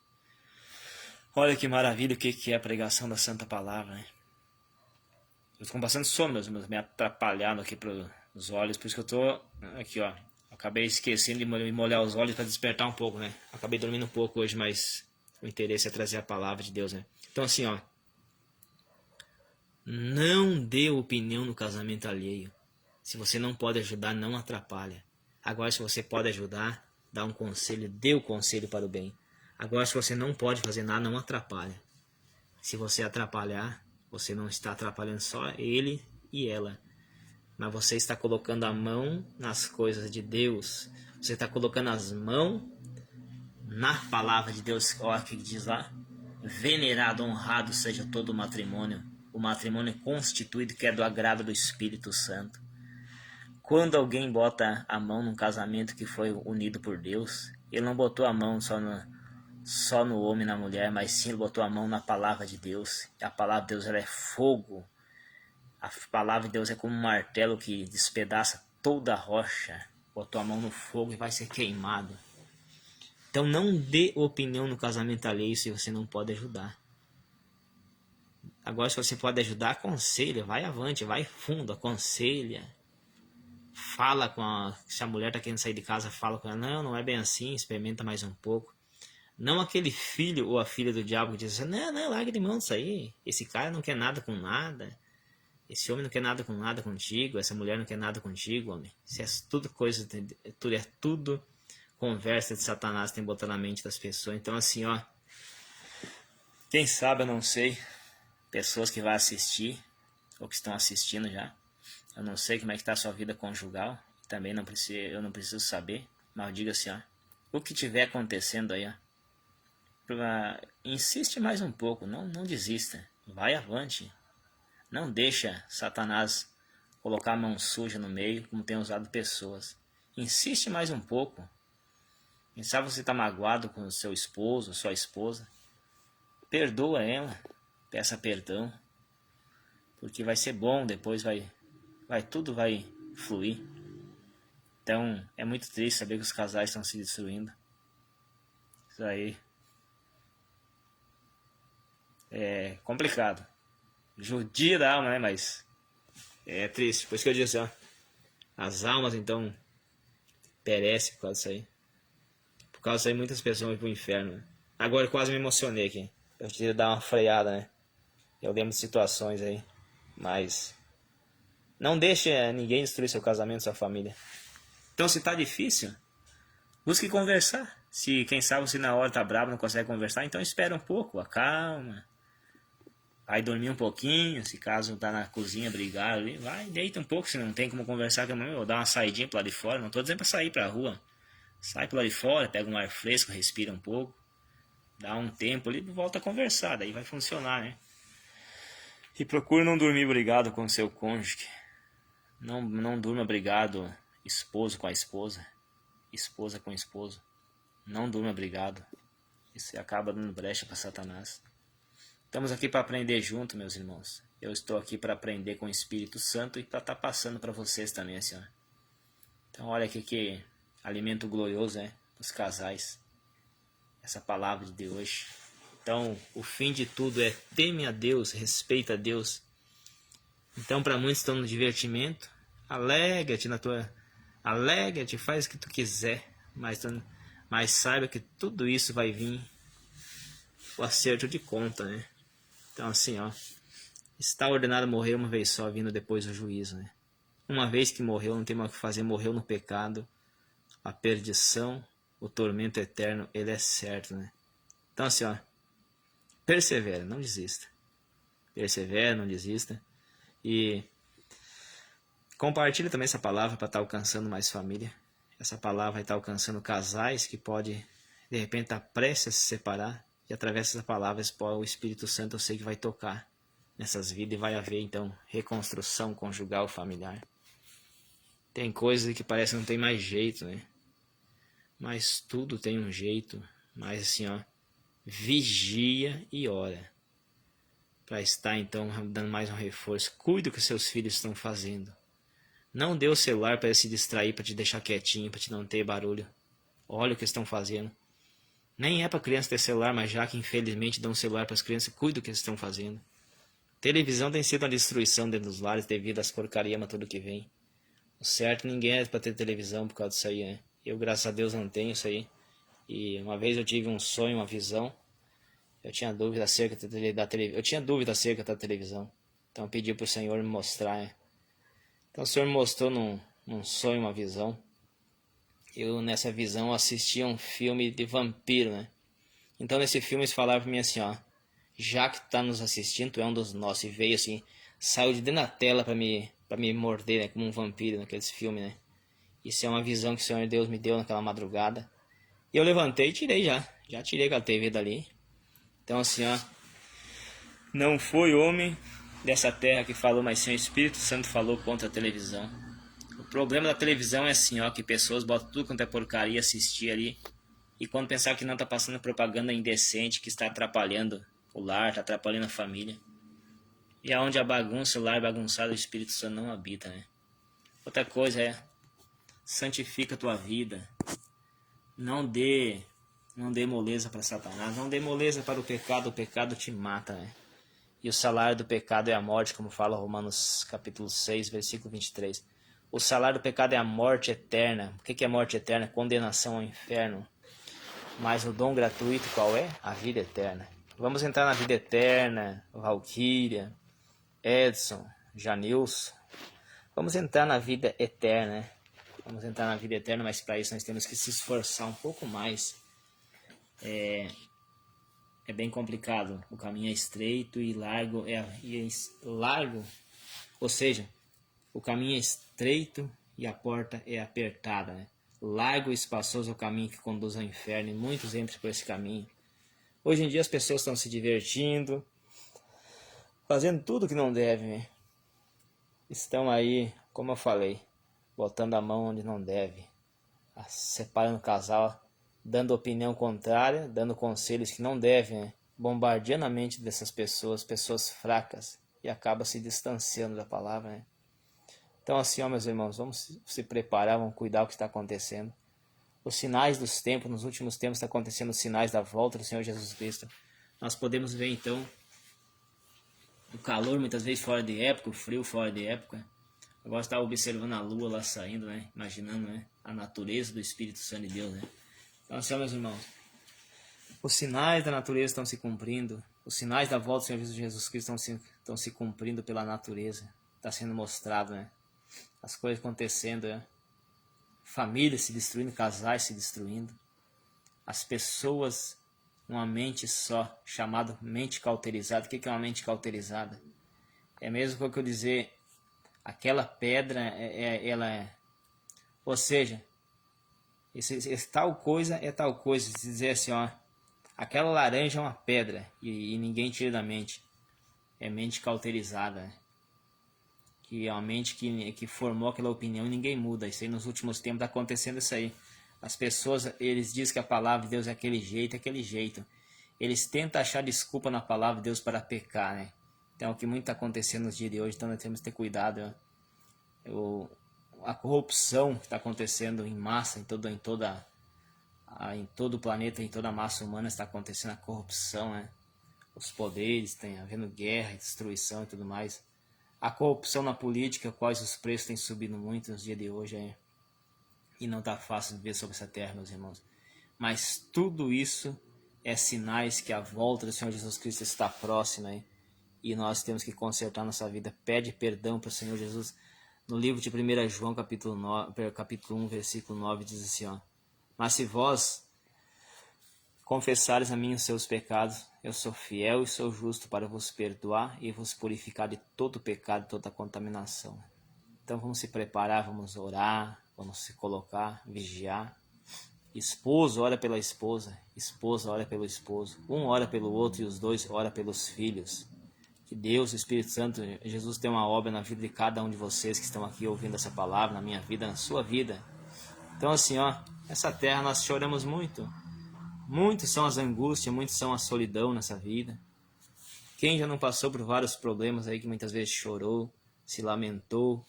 olha que maravilha o que é a pregação da Santa Palavra, né? Eu estou passando sono, meus irmãos, me atrapalhando aqui pros olhos, por isso que eu tô aqui, ó. Acabei esquecendo de me molhar os olhos para despertar um pouco, né? Acabei dormindo um pouco hoje, mas o interesse é trazer a palavra de Deus, né? Então assim, ó, não dê opinião no casamento alheio. Se você não pode ajudar, não atrapalha. Agora, se você pode ajudar, dá um conselho, dê o conselho para o bem. Agora, se você não pode fazer nada, não atrapalha. Se você atrapalhar, você não está atrapalhando só ele e ela. Mas você está colocando a mão nas coisas de Deus. Você está colocando as mãos na palavra de Deus. Olha o que diz lá. Venerado, honrado seja todo o matrimônio. O matrimônio constituído que é do agrado do Espírito Santo. Quando alguém bota a mão num casamento que foi unido por Deus, ele não botou a mão só no homem e na mulher, mas sim ele botou a mão na palavra de Deus. A palavra de Deus ela é fogo. A palavra de Deus é como um martelo que despedaça toda a rocha. Botou a mão no fogo e vai ser queimado. Então não dê opinião no casamento alheio se você não pode ajudar. Agora se você pode ajudar, aconselha, vai avante, vai fundo, aconselha. Fala se a mulher está querendo sair de casa, fala com ela, não é bem assim, experimenta mais um pouco. Não aquele filho ou a filha do diabo que diz assim, não, larga de mão disso aí. Esse cara não quer nada com nada. Esse homem não quer nada com nada contigo. Essa mulher não quer nada contigo, homem. Isso é tudo coisa, é tudo conversa de Satanás que tem botado na mente das pessoas. Então assim, ó. Quem sabe, eu não sei. Pessoas que vão assistir, ou que estão assistindo já. Eu não sei como é que está a sua vida conjugal. Também eu não preciso saber. Mas diga assim, ó. O que tiver acontecendo aí, ó. Insiste mais um pouco, não desista, vai avante, não deixa Satanás colocar a mão suja no meio, como tem usado pessoas. Insiste mais um pouco. Quem sabe você está magoado com o seu esposo, sua esposa, perdoa ela, peça perdão, porque vai ser bom, depois tudo vai fluir. Então é muito triste saber que os casais estão se destruindo. Isso aí é complicado. Judia da alma, né? Mas é triste. Por isso que eu disse, ó. As almas, então, perecem por causa disso aí. Por causa disso aí, muitas pessoas vão pro inferno. Né? Agora eu quase me emocionei aqui. Eu tive que dar uma freada, né? Eu lembro de situações aí. Mas não deixe ninguém destruir seu casamento, sua família. Então, se tá difícil, busque conversar. Se, quem sabe, você na hora tá bravo, não consegue conversar, então espera um pouco, acalma. Vai dormir um pouquinho, se caso tá na cozinha, brigar ali, vai, deita um pouco, se não tem como conversar com a mãe, ou dá uma saidinha pro lado de fora, não tô dizendo pra sair pra rua. Sai pro lado de fora, pega um ar fresco, respira um pouco, dá um tempo ali e volta a conversar, daí vai funcionar, né? E procure não dormir brigado com o seu cônjuge. Não durma brigado esposo com a esposa, esposa com o esposo. Não durma brigado. Isso acaba dando brecha para Satanás. Estamos aqui para aprender junto, meus irmãos. Eu estou aqui para aprender com o Espírito Santo e para estar passando para vocês também, Senhor. Então, olha aqui que alimento glorioso, né? Os casais. Essa palavra de hoje. Então, o fim de tudo é teme a Deus, respeita a Deus. Então, para muitos estão no divertimento. Alegra-te, faz o que tu quiser. Mas saiba que tudo isso vai vir o acerto de conta, né? Então assim, ó, está ordenado morrer uma vez só, vindo depois o juízo, né? Uma vez que morreu, não tem mais o que fazer, morreu no pecado, a perdição, o tormento eterno, ele é certo, né? Então assim, ó, persevera, não desista. Persevera, não desista. E compartilha também essa palavra para estar alcançando mais família. Essa palavra vai estar alcançando casais que pode, de repente, estar prestes a se separar. E através dessas palavras, o Espírito Santo eu sei que vai tocar nessas vidas e vai haver, então, reconstrução conjugal, familiar. Tem coisas que parece que não tem mais jeito, né? Mas tudo tem um jeito. Mas assim, ó, vigia e ora. Para estar, então, dando mais um reforço. Cuide do que seus filhos estão fazendo. Não dê o celular para se distrair, para te deixar quietinho, para te não ter barulho. Olha o que estão fazendo. Nem é para criança ter celular, mas já que infelizmente dão celular para as crianças, cuide do que eles estão fazendo. Televisão tem sido uma destruição dentro dos lares devido às porcarias, mas tudo que vem. O certo, ninguém é para ter televisão por causa disso aí, né? Eu, graças a Deus, não tenho isso aí. E uma vez eu tive um sonho, uma visão. Eu tinha dúvida acerca da televisão. Então eu pedi para o Senhor me mostrar, né? Então o Senhor me mostrou num sonho, uma visão. Eu nessa visão assistia um filme de vampiro, né? Então nesse filme eles falaram pra mim assim, ó. Já que tu tá nos assistindo, tu é um dos nossos. E veio assim, saiu de dentro da tela para me morder, né? Como um vampiro naqueles filmes, né? Isso é uma visão que o Senhor Deus me deu naquela madrugada. E eu levantei e tirei já. Já tirei aquela TV dali. Então assim, ó. Não foi homem dessa terra que falou, mas sim o Espírito Santo falou contra a televisão. O problema da televisão é assim, ó. Que pessoas botam tudo quanto é porcaria assistir ali. E quando pensar que não tá passando propaganda indecente, que está atrapalhando o lar, está atrapalhando a família. E aonde a bagunça, o lar bagunçado, o Espírito Santo não habita, né? Outra coisa é, santifica a tua vida. Não dê moleza para Satanás, não dê moleza para o pecado te mata, né? E o salário do pecado é a morte, como fala Romanos capítulo 6, versículo 23. O salário do pecado é a morte eterna. O que é morte eterna? Condenação ao inferno. Mas o dom gratuito qual é? A vida eterna. Vamos entrar na vida eterna, Valquíria, Edson, Janilson. Vamos entrar na vida eterna, né? Vamos entrar na vida eterna, mas para isso nós temos que se esforçar um pouco mais. É bem complicado. O caminho é estreito e largo. Largo, ou seja, o caminho é estreito e a porta é apertada, né? Largo e espaçoso é o caminho que conduz ao inferno e muitos entram por esse caminho. Hoje em dia as pessoas estão se divertindo, fazendo tudo que não devem, né? Estão aí, como eu falei, botando a mão onde não deve, separando o casal, dando opinião contrária, dando conselhos que não devem, né? Bombardeando a mente dessas pessoas, pessoas fracas, e acaba se distanciando da palavra, né? Então assim, ó, meus irmãos, vamos se preparar, vamos cuidar do que está acontecendo. Os sinais dos tempos, nos últimos tempos está acontecendo os sinais da volta do Senhor Jesus Cristo. Nós podemos ver então o calor muitas vezes fora de época, o frio fora de época. Agora está observando a lua lá saindo, né? Imaginando, né? A natureza do Espírito Santo de Deus, né? Então assim, ó, meus irmãos, os sinais da natureza estão se cumprindo. Os sinais da volta do Senhor Jesus Cristo estão se cumprindo pela natureza. Está sendo mostrado, né? As coisas acontecendo, né? Famílias se destruindo, casais se destruindo. As pessoas, uma mente só, chamada mente cauterizada. O que é uma mente cauterizada? É mesmo que eu dizer, aquela pedra, ela é... Ou seja, esse tal coisa é tal coisa. Se dizer assim, ó, aquela laranja é uma pedra e ninguém tira da mente. É mente cauterizada, né? Que é uma mente que formou aquela opinião e ninguém muda. Isso aí nos últimos tempos está acontecendo isso aí. As pessoas, eles dizem que a palavra de Deus é aquele jeito. Eles tentam achar desculpa na palavra de Deus para pecar, né? Então, o que muito está acontecendo nos dias de hoje, então nós temos que ter cuidado, né? A corrupção que está acontecendo em massa, em todo o planeta, em toda a massa humana está acontecendo a corrupção, né? Os poderes, tem havendo guerra, destruição e tudo mais. A corrupção na política, quais os preços têm subido muito nos dias de hoje, hein? E não está fácil de ver sobre essa terra, meus irmãos. Mas tudo isso é sinais que a volta do Senhor Jesus Cristo está próxima, hein? E nós temos que consertar nossa vida. Pede perdão para o Senhor Jesus. No livro de 1 João, capítulo 1, versículo 9, diz assim, ó: mas se vós confessares a mim os seus pecados, eu sou fiel e sou justo para vos perdoar e vos purificar de todo pecado e toda contaminação. Então vamos se preparar, vamos orar, vamos se colocar, vigiar. Esposo ora pela esposa, esposa ora pelo esposo, um ora pelo outro e os dois ora pelos filhos. Que Deus, o Espírito Santo, Jesus tem uma obra na vida de cada um de vocês que estão aqui ouvindo essa palavra, na minha vida, na sua vida. Então assim, ó, essa terra nós choramos muito. Muitos são as angústias, muitos são a solidão nessa vida. Quem já não passou por vários problemas aí que muitas vezes chorou, se lamentou,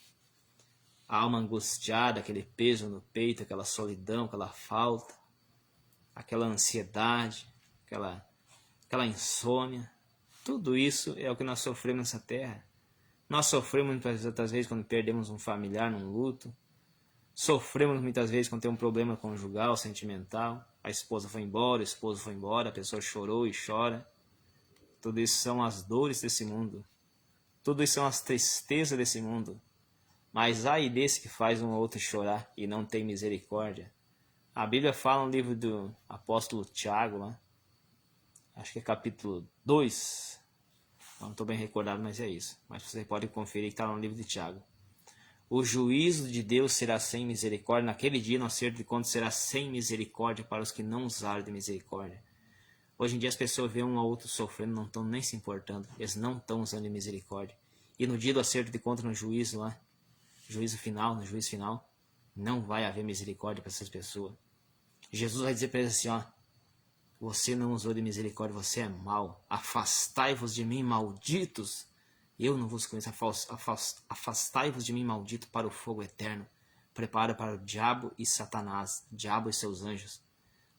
a alma angustiada, aquele peso no peito, aquela solidão, aquela falta, aquela ansiedade, aquela insônia. Tudo isso é o que nós sofremos nessa terra. Nós sofremos muitas vezes quando perdemos um familiar num luto. Sofremos muitas vezes quando tem um problema conjugal, sentimental. A esposa foi embora, o esposo foi embora, a pessoa chorou e chora. Tudo isso são as dores desse mundo. Tudo isso são as tristezas desse mundo. Mas ai desse que faz um ou outro chorar e não tem misericórdia. A Bíblia fala no livro do apóstolo Tiago, lá, acho que é capítulo 2, Não estou bem recordado, mas é isso. Mas você pode conferir que está no livro de Tiago. O juízo de Deus será sem misericórdia. Naquele dia, no acerto de contas, será sem misericórdia para os que não usaram de misericórdia. Hoje em dia as pessoas veem um ao outro sofrendo, não estão nem se importando. Eles não estão usando de misericórdia. E no dia do acerto de contas, no juízo lá, no juízo final, não vai haver misericórdia para essas pessoas. Jesus vai dizer para eles assim, ó, você não usou de misericórdia, você é mau. Afastai-vos de mim, malditos. Eu não vos conheço. Afastai-vos de mim, maldito, para o fogo eterno. Prepara para o diabo e Satanás, diabo e seus anjos.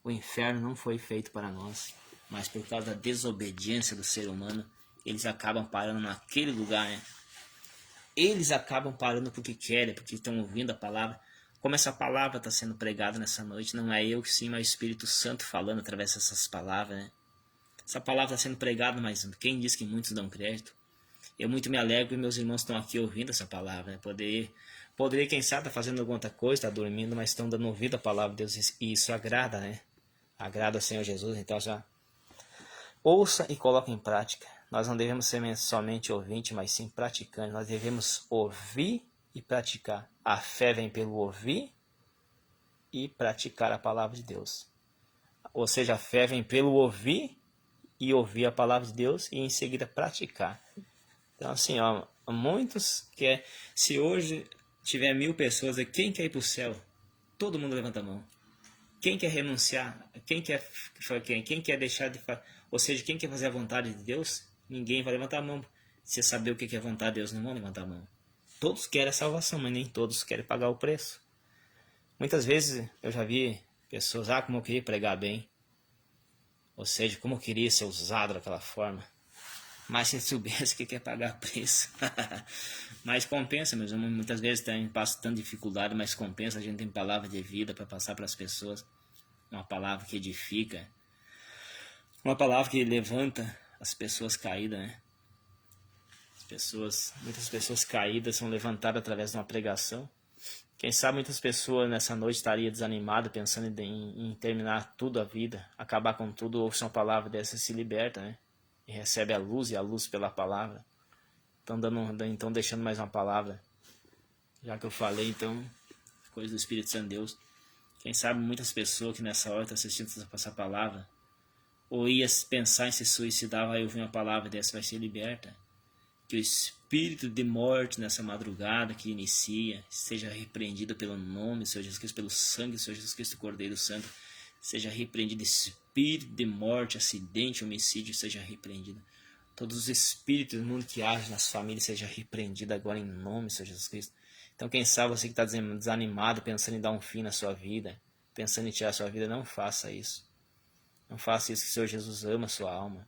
O inferno não foi feito para nós, mas por causa da desobediência do ser humano, eles acabam parando naquele lugar, né? Eles acabam parando porque querem, porque estão ouvindo a palavra. Como essa palavra está sendo pregada nessa noite, não é eu que sim, mas o Espírito Santo falando através dessas palavras, né? Essa palavra está sendo pregada, mas quem diz que muitos dão crédito? Eu muito me alegro e meus irmãos estão aqui ouvindo essa palavra, né? Poderia, quem sabe, estar fazendo alguma outra coisa, está dormindo, mas estão dando ouvido à palavra de Deus e isso agrada, né? Agrada ao Senhor Jesus, então já ouça e coloque em prática. Nós não devemos ser somente ouvinte, mas sim praticante. Nós devemos ouvir e praticar. A fé vem pelo ouvir e praticar a palavra de Deus. Ou seja, a fé vem pelo ouvir e ouvir a palavra de Deus e em seguida praticar. Então assim, ó, muitos que se hoje tiver 1000 pessoas, quem quer ir para o céu? Todo mundo levanta a mão. Quem quer renunciar? Quem quer deixar de fazer? Ou seja, quem quer fazer a vontade de Deus? Ninguém vai levantar a mão. Se saber o que é vontade de Deus, não vão levantar a mão. Todos querem a salvação, mas nem todos querem pagar o preço. Muitas vezes eu já vi pessoas, como eu queria pregar bem. Ou seja, como eu queria ser usado daquela forma. Mas se soubesse que quer pagar preço. Mas compensa, meus irmãos. Muitas vezes também passo tanta dificuldade, mas compensa. A gente tem palavra de vida para passar para as pessoas. Uma palavra que edifica. Uma palavra que levanta as pessoas caídas, né? Muitas pessoas caídas são levantadas através de uma pregação. Quem sabe muitas pessoas nessa noite estariam desanimadas, pensando em terminar tudo a vida, acabar com tudo, ouve uma palavra dessa e se liberta, né? E recebe a luz, e a luz pela palavra. Então deixando mais uma palavra. Já que eu falei, então, coisa do Espírito Santo de Deus. Quem sabe muitas pessoas que nessa hora estão assistindo essa palavra, ou ia pensar em se suicidar, vai ouvir uma palavra dessa, vai ser liberta. Que o espírito de morte nessa madrugada que inicia seja repreendido pelo nome do Senhor Jesus Cristo, pelo sangue do Senhor Jesus Cristo, Cordeiro Santo. Seja repreendido espírito de morte, acidente, homicídio, seja repreendido. Todos os espíritos do mundo que agem nas famílias seja repreendido agora em nome do Senhor Jesus Cristo. Então quem sabe você que está desanimado, pensando em dar um fim na sua vida, pensando em tirar a sua vida, não faça isso. Não faça isso, que o Senhor Jesus ama a sua alma.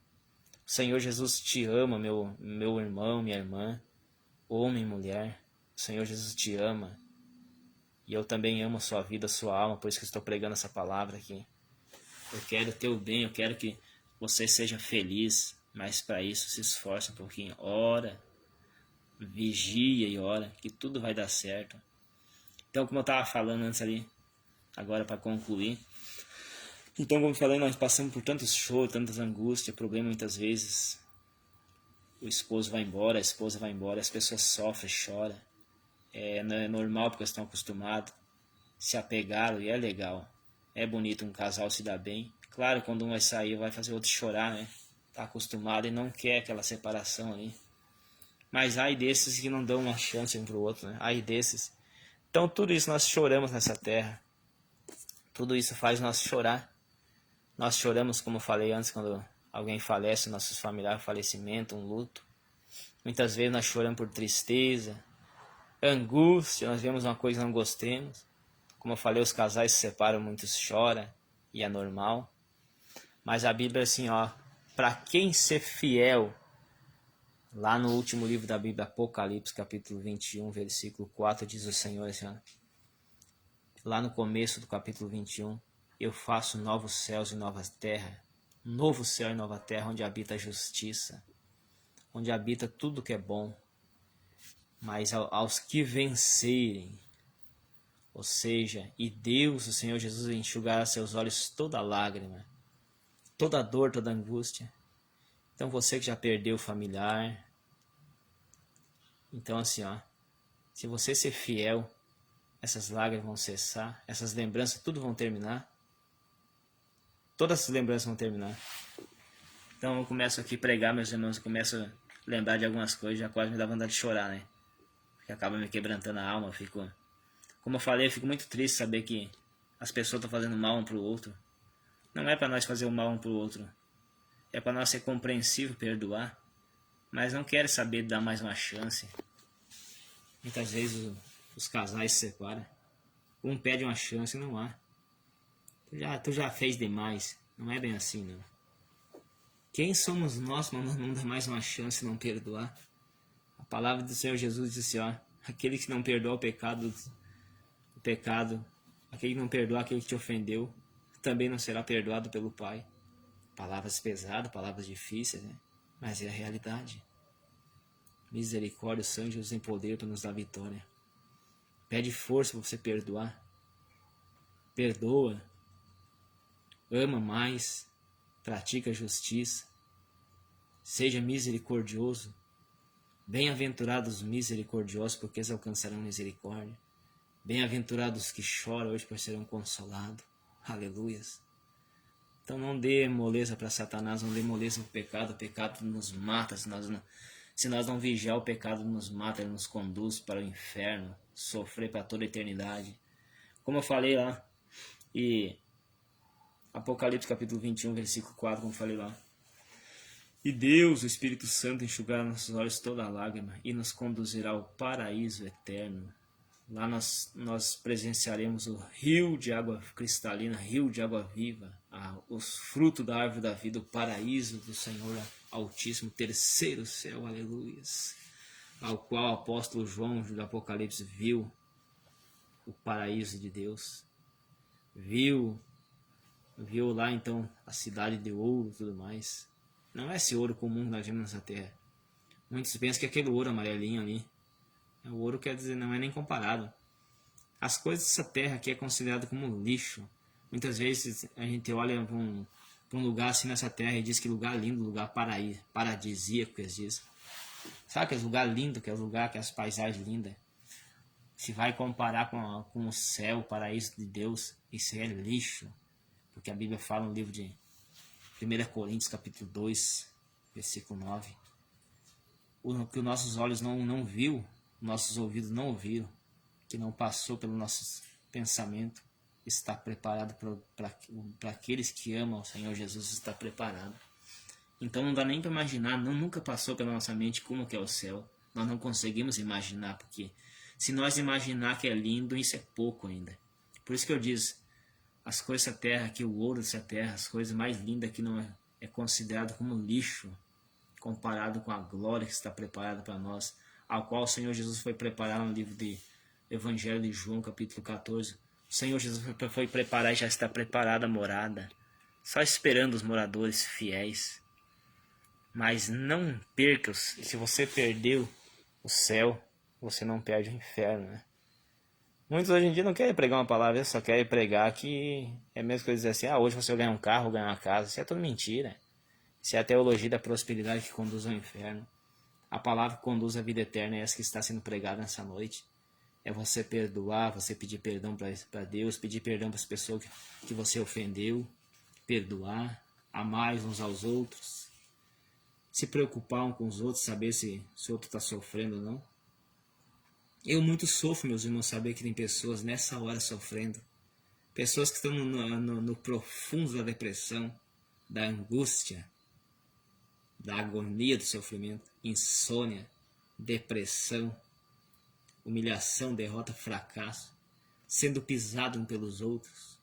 O Senhor Jesus te ama, meu irmão, minha irmã, homem e mulher. O Senhor Jesus te ama. E eu também amo a sua vida, a sua alma, por isso que estou pregando essa palavra aqui. Eu quero o teu bem, eu quero que você seja feliz, mas para isso se esforça um pouquinho. Ora, vigia e ora, que tudo vai dar certo. Então, como eu estava falando antes ali, agora para concluir, então, como eu falei, nós passamos por tantos choros, tantas angústias, problemas muitas vezes. O esposo vai embora, a esposa vai embora, as pessoas sofrem, choram. Não é normal porque estão acostumados, se apegaram e é legal. É bonito um casal se dar bem. Claro, quando um vai sair, vai fazer o outro chorar, né? Tá acostumado e não quer aquela separação ali. Mas ai desses que não dão uma chance um pro outro, né? Ai desses. Então tudo isso nós choramos nessa terra. Tudo isso faz nós chorar. Nós choramos, como eu falei antes, quando alguém falece, nossos familiares, falecimento, um luto. Muitas vezes nós choramos por tristeza, angústia, nós vemos uma coisa e não gostemos. Como eu falei, os casais se separam, muitos choram, e é normal. Mas a Bíblia é assim, ó, para quem ser fiel, lá no último livro da Bíblia, Apocalipse, capítulo 21, versículo 4, diz o Senhor assim, ó, lá no começo do capítulo 21, eu faço novos céus e novas terras, novo céu e nova terra, onde habita a justiça, onde habita tudo que é bom. Mas aos que vencerem, ou seja, e Deus, o Senhor Jesus, enxugará seus olhos toda lágrima, toda dor, toda angústia. Então você que já perdeu o familiar, então assim, ó, se você ser fiel, essas lágrimas vão cessar, essas lembranças tudo vão terminar. Todas as lembranças vão terminar. Então eu começo aqui a pregar, meus irmãos, eu começo a lembrar de algumas coisas, já quase me dá vontade de chorar, né? Porque acaba me quebrantando a alma, eu fico... Como eu falei, eu fico muito triste saber que as pessoas estão fazendo mal um pro outro. Não é para nós fazer o mal um pro outro. É para nós ser compreensível, perdoar. Mas não querem saber de dar mais uma chance. Muitas vezes os casais se separam. Um pede uma chance e não há. Tu já fez demais. Não é bem assim, não. Quem somos nós para não dar mais uma chance e não perdoar? A palavra do Senhor Jesus disse assim, ó. Aquele que não perdoa o pecado, aquele que não perdoa aquele que te ofendeu, também não será perdoado pelo Pai. Palavras pesadas, palavras difíceis, né? Mas é a realidade. Misericórdia, o Senhor Jesus tem poder para nos dar vitória. Pede força para você perdoar. Perdoa. Ama mais. Pratica a justiça. Seja misericordioso. Bem-aventurados os misericordiosos, porque eles alcançarão misericórdia. Bem-aventurados os que choram hoje, pois serão consolados. Aleluias. Então não dê moleza para Satanás, não dê moleza para o pecado nos mata. Se nós não vigiar, o pecado nos mata, ele nos conduz para o inferno, sofrer para toda a eternidade. Como eu falei lá, e Apocalipse capítulo 21, versículo 4, como eu falei lá. E Deus, o Espírito Santo, enxugará nossos olhos toda lágrima e nos conduzirá ao paraíso eterno. Lá nós presenciaremos o rio de água cristalina, rio de água viva, os frutos da árvore da vida, o paraíso do Senhor Altíssimo, terceiro céu, aleluias, ao qual o apóstolo João do Apocalipse viu o paraíso de Deus, viu lá então a cidade de ouro e tudo mais. Não é esse ouro comum que nós vemos nessa terra. Muitos pensam que aquele ouro amarelinho ali, o ouro, quer dizer, não é nem comparado. As coisas dessa terra aqui é considerado como lixo. Muitas vezes a gente olha para um lugar assim nessa terra e diz que lugar lindo, lugar paradisíaco, que eles dizem. Sabe aquele lugar lindo, que é o lugar que as paisagens lindas. Se vai comparar com o céu, o paraíso de Deus, isso é lixo. Porque a Bíblia fala no livro de 1 Coríntios capítulo 2, versículo 9. O que os nossos olhos não viu, nossos ouvidos não ouviram, que não passou pelo nosso pensamento, está preparado para aqueles que amam o Senhor Jesus, está preparado. Então não dá nem para imaginar, nunca passou pela nossa mente como que é o céu. Nós não conseguimos imaginar, porque se nós imaginar que é lindo, isso é pouco ainda. Por isso que eu disse, as coisas dessa terra aqui, o ouro dessa terra, as coisas mais lindas aqui não é considerado como lixo, comparado com a glória que está preparada para nós, ao qual o Senhor Jesus foi preparar no livro de Evangelho de João, capítulo 14. O Senhor Jesus foi preparar e já está preparada a morada, só esperando os moradores fiéis. Mas não perca, se você perdeu o céu, você não perde o inferno, né? Muitos hoje em dia não querem pregar uma palavra, só querem pregar que é a mesma coisa dizer assim, hoje você vai ganhar um carro, ganhar uma casa. Isso é tudo mentira. Isso é a teologia da prosperidade que conduz ao inferno. A palavra que conduz à vida eterna é essa que está sendo pregada nessa noite. É você perdoar, você pedir perdão para Deus, pedir perdão para as pessoas que você ofendeu, perdoar, amar uns aos outros, se preocupar uns com os outros, saber se o outro está sofrendo ou não. Eu muito sofro, meus irmãos, saber que tem pessoas nessa hora sofrendo. Pessoas que estão no profundo da depressão, da angústia, da agonia do sofrimento, insônia, depressão, humilhação, derrota, fracasso, sendo pisado um pelos outros,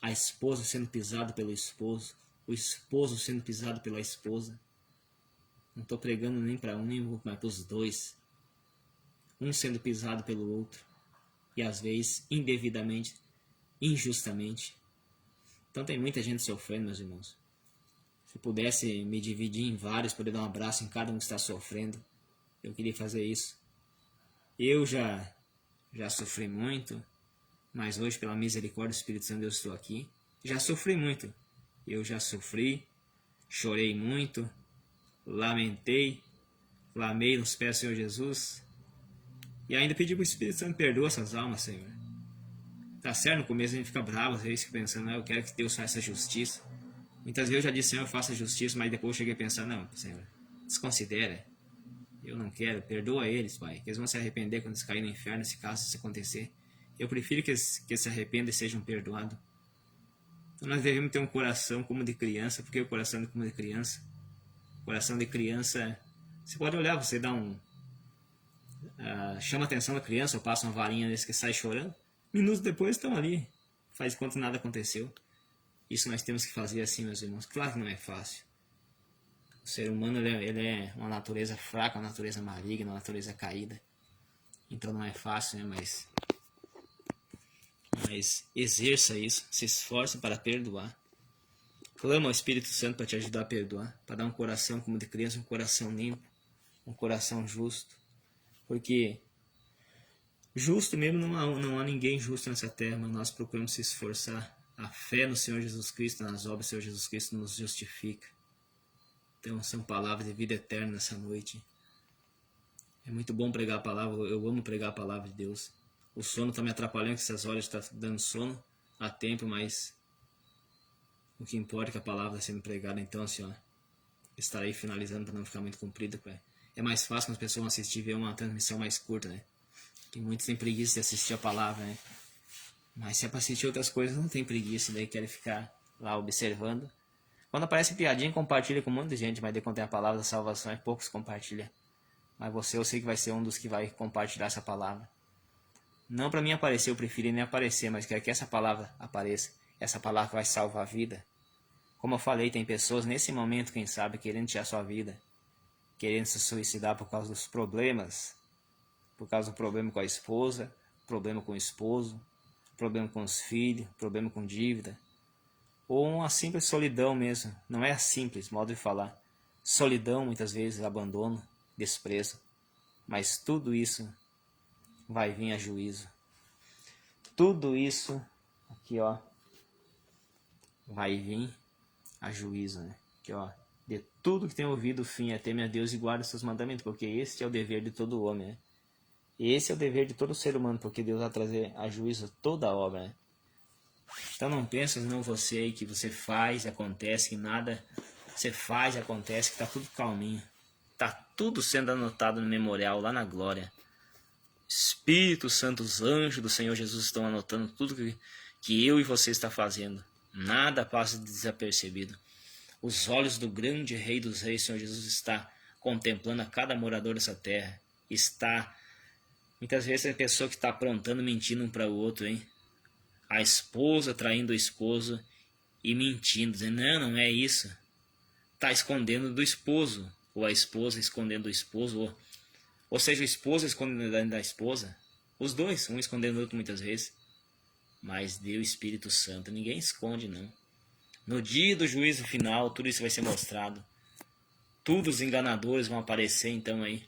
a esposa sendo pisada pelo esposo, o esposo sendo pisado pela esposa. Não estou pregando nem para um nem outro, mas para os dois. Um sendo pisado pelo outro, e às vezes indevidamente, injustamente. Então tem muita gente sofrendo, meus irmãos. Se pudesse me dividir em vários, poder dar um abraço em cada um que está sofrendo, eu queria fazer isso. Eu já sofri muito, mas hoje, pela misericórdia do Espírito Santo, eu estou aqui. Já sofri muito. Eu já sofri, chorei muito, lamentei, clamei nos pés do Senhor Jesus e ainda pedi para o Espírito Santo perdoa essas almas, Senhor. Tá certo, no começo a gente fica bravo, às vezes fica pensando, eu quero que Deus faça justiça. Muitas vezes eu já disse, Senhor, faça justiça, mas depois eu cheguei a pensar, não, Senhor, desconsidera. Eu não quero, perdoa eles, Pai, que eles vão se arrepender quando eles caírem no inferno, se caso isso acontecer. Eu prefiro que eles se arrependam e sejam perdoados. Então nós devemos ter um coração como de criança. Porque o coração é como de criança? O coração de criança, você pode olhar, você dá chama a atenção da criança, ou passa uma varinha nesse que sai chorando. Minutos depois estão ali, faz quanto nada aconteceu. Isso nós temos que fazer assim, meus irmãos. Claro que não é fácil. O ser humano ele é uma natureza fraca, uma natureza maligna, uma natureza caída. Então não é fácil, né? Mas exerça isso, se esforce para perdoar. Clama ao Espírito Santo para te ajudar a perdoar, para dar um coração como de criança, um coração limpo, um coração justo. Porque justo mesmo não há ninguém justo nessa terra, mas nós procuramos se esforçar. A fé no Senhor Jesus Cristo, nas obras do Senhor Jesus Cristo nos justifica. Então são palavras de vida eterna nessa noite. É muito bom pregar a palavra, eu amo pregar a palavra de Deus. O sono está me atrapalhando, que essas horas está dando sono a tempo, mas o que importa é que a palavra está sendo pregada. Então, assim, ó, estarei finalizando para não ficar muito comprido. É mais fácil quando as pessoas vão assistir ver uma transmissão mais curta, né? Que muitos têm preguiça de assistir a palavra, né? Mas se é para assistir outras coisas, não tem preguiça, daí querem ficar lá observando. Quando aparece piadinha, compartilha com um monte de gente, mas daí quando tem a palavra da salvação, poucos compartilham. Mas você, eu sei que vai ser um dos que vai compartilhar essa palavra. Não para mim aparecer, eu prefiro nem aparecer, mas quero que essa palavra apareça. Essa palavra vai salvar a vida. Como eu falei, tem pessoas nesse momento, quem sabe, querendo tirar sua vida, querendo se suicidar por causa dos problemas, por causa do problema com a esposa, problema com o esposo, problema com os filhos, problema com dívida, ou uma simples solidão mesmo. Não é simples, modo de falar. Solidão, muitas vezes, abandono, desprezo. Mas tudo isso vai vir a juízo. Tudo isso aqui, ó, vai vir a juízo, né? Aqui, ó, de tudo que tem ouvido o fim é teme a Deus e guarda os seus mandamentos, porque este é o dever de todo homem, né? Esse é o dever de todo ser humano, porque Deus vai trazer a juízo toda a obra, né? Então não pensa não você aí que você faz, acontece, que nada você faz, acontece, que tá tudo calminho. Tá tudo sendo anotado no memorial lá na glória. Espírito Santo, os anjos do Senhor Jesus estão anotando tudo que eu e você está fazendo. Nada passa desapercebido. Os olhos do grande Rei dos Reis, Senhor Jesus, está contemplando a cada morador dessa terra. Muitas vezes tem pessoa que está aprontando, mentindo um para o outro, hein? A esposa traindo o esposo e mentindo, dizendo, não é isso. Está escondendo do esposo, ou a esposa escondendo do esposo, ou seja, o esposo escondendo da esposa. Os dois, um escondendo o outro muitas vezes. Mas Deus, Espírito Santo, ninguém esconde não. No dia do juízo final, tudo isso vai ser mostrado. Todos os enganadores vão aparecer então aí,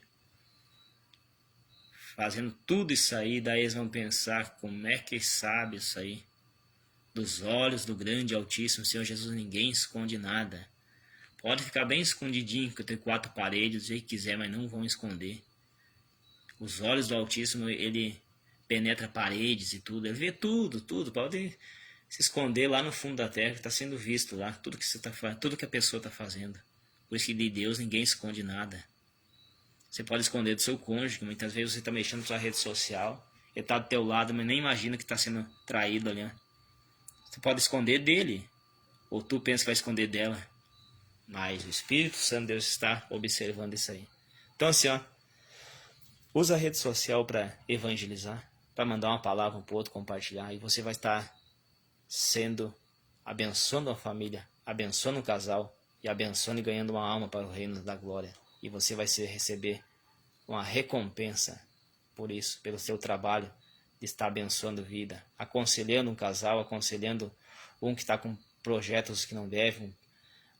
fazendo tudo isso aí. Daí eles vão pensar, como é que sabe isso aí? Dos olhos do grande e altíssimo Senhor Jesus, ninguém esconde nada. Pode ficar bem escondidinho, que eu tenho 4 paredes, do jeito que quiser, mas não vão esconder. Os olhos do Altíssimo, ele penetra paredes e tudo, ele vê tudo, pode se esconder lá no fundo da terra, que está sendo visto lá, tudo que a pessoa está fazendo. Por isso que de Deus ninguém esconde nada. Você pode esconder do seu cônjuge, que muitas vezes você está mexendo na sua rede social, ele está do teu lado, mas nem imagina que está sendo traído ali. Você pode esconder dele, ou tu pensa que vai esconder dela, mas o Espírito Santo de Deus está observando isso aí. Então assim, ó, usa a rede social para evangelizar, para mandar uma palavra um para o outro, compartilhar, e você vai estar abençoando a família, abençoando o casal, e abençoando e ganhando uma alma para o reino da glória. E você vai receber uma recompensa por isso, pelo seu trabalho de estar abençoando vida, aconselhando um casal, aconselhando um que está com projetos que não devem,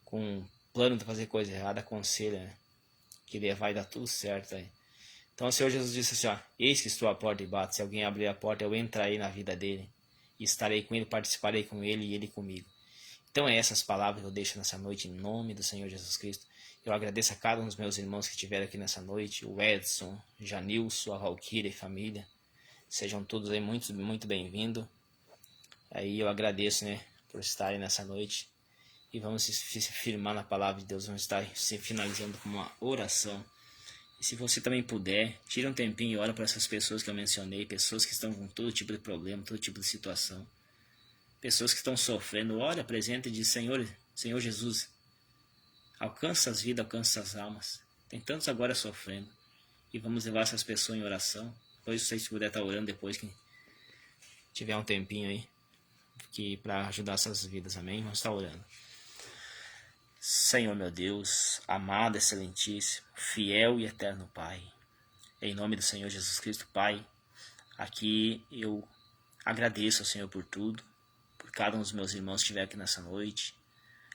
com plano de fazer coisa errada, aconselha, né? Que vai dar tudo certo aí. Então o Senhor Jesus disse assim, ó, eis que estou à porta e bato, se alguém abrir a porta, eu entrarei na vida dele, e estarei com ele, participarei com ele e ele comigo. Então é essas palavras que eu deixo nessa noite, em nome do Senhor Jesus Cristo, Eu agradeço a cada um dos meus irmãos que estiveram aqui nessa noite, o Edson, Janilson, a Valquíria e família. Sejam todos aí muito, muito bem-vindos. Aí eu agradeço, né, por estarem nessa noite. E vamos se firmar na palavra de Deus. Vamos estar se finalizando com uma oração. E se você também puder, tira um tempinho e ora para essas pessoas que eu mencionei. Pessoas que estão com todo tipo de problema, todo tipo de situação. Pessoas que estão sofrendo. Ora, apresenta e diz: Senhor Jesus, alcança as vidas, alcança as almas. Tem tantos agora sofrendo. E vamos levar essas pessoas em oração. Depois, se vocês puderem estar orando depois que tiver um tempinho aí, para ajudar essas vidas, amém? Vamos estar orando. Senhor meu Deus, amado, excelentíssimo, fiel e eterno Pai, em nome do Senhor Jesus Cristo, Pai, aqui eu agradeço ao Senhor por tudo, por cada um dos meus irmãos que estiver aqui nessa noite,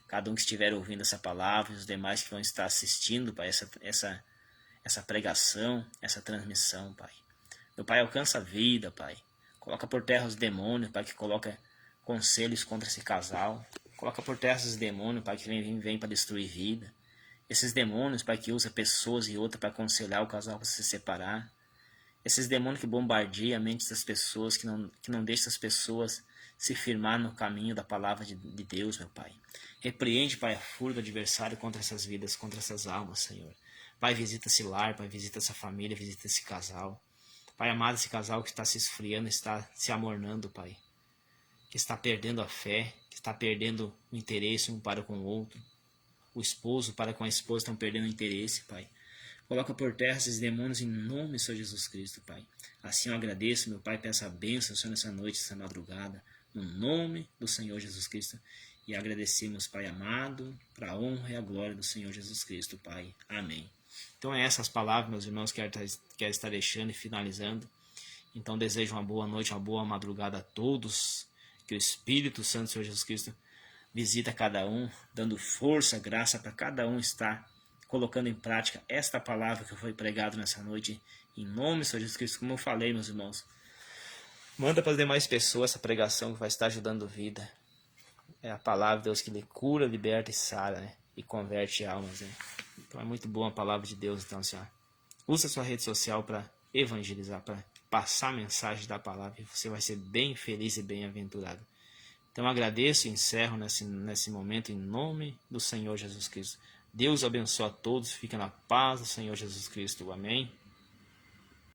cada um que estiver ouvindo essa palavra e os demais que vão estar assistindo, Pai, essa pregação, essa transmissão, Pai. Meu Pai, alcança a vida, Pai. Coloca por terra os demônios, Pai, que coloca conselhos contra esse casal. Coloca por terra esses demônios, Pai, que vem para destruir vida. Esses demônios, Pai, que usa pessoas e outras para aconselhar o casal para se separar. Esses demônios que bombardeiam a mente das pessoas, que não deixam as pessoas se firmar no caminho da palavra de Deus, meu Pai. Repreende, Pai, a fúria do adversário contra essas vidas, contra essas almas, Senhor. Pai, visita esse lar, Pai, visita essa família, visita esse casal. Pai amado, esse casal que está se esfriando, está se amornando, Pai. Que está perdendo a fé, que está perdendo o interesse um para com o outro. O esposo para com a esposa estão perdendo o interesse, Pai. Coloca por terra esses demônios em nome do Senhor Jesus Cristo, Pai. Assim eu agradeço, meu Pai, peço a bênção, Senhor, nessa noite, essa madrugada, no nome do Senhor Jesus Cristo. E agradecemos, Pai amado, para a honra e a glória do Senhor Jesus Cristo, Pai. Amém. Então é essas palavras, meus irmãos, que quero estar deixando e finalizando. Então desejo uma boa noite, uma boa madrugada a todos. Que o Espírito Santo do Senhor Jesus Cristo visita cada um, dando força, graça para cada um estar colocando em prática esta palavra que foi pregada nessa noite, em nome do Senhor Jesus Cristo, como eu falei, meus irmãos. Manda para as demais pessoas essa pregação que vai estar ajudando vida. É a palavra de Deus que lhe cura, liberta e sara, né? E converte almas, né? Então é muito boa a palavra de Deus. Então, assim, usa a sua rede social para evangelizar, para passar a mensagem da palavra, e você vai ser bem feliz e bem-aventurado. Então agradeço e encerro nesse momento em nome do Senhor Jesus Cristo. Deus abençoe a todos, fica na paz do Senhor Jesus Cristo. Amém.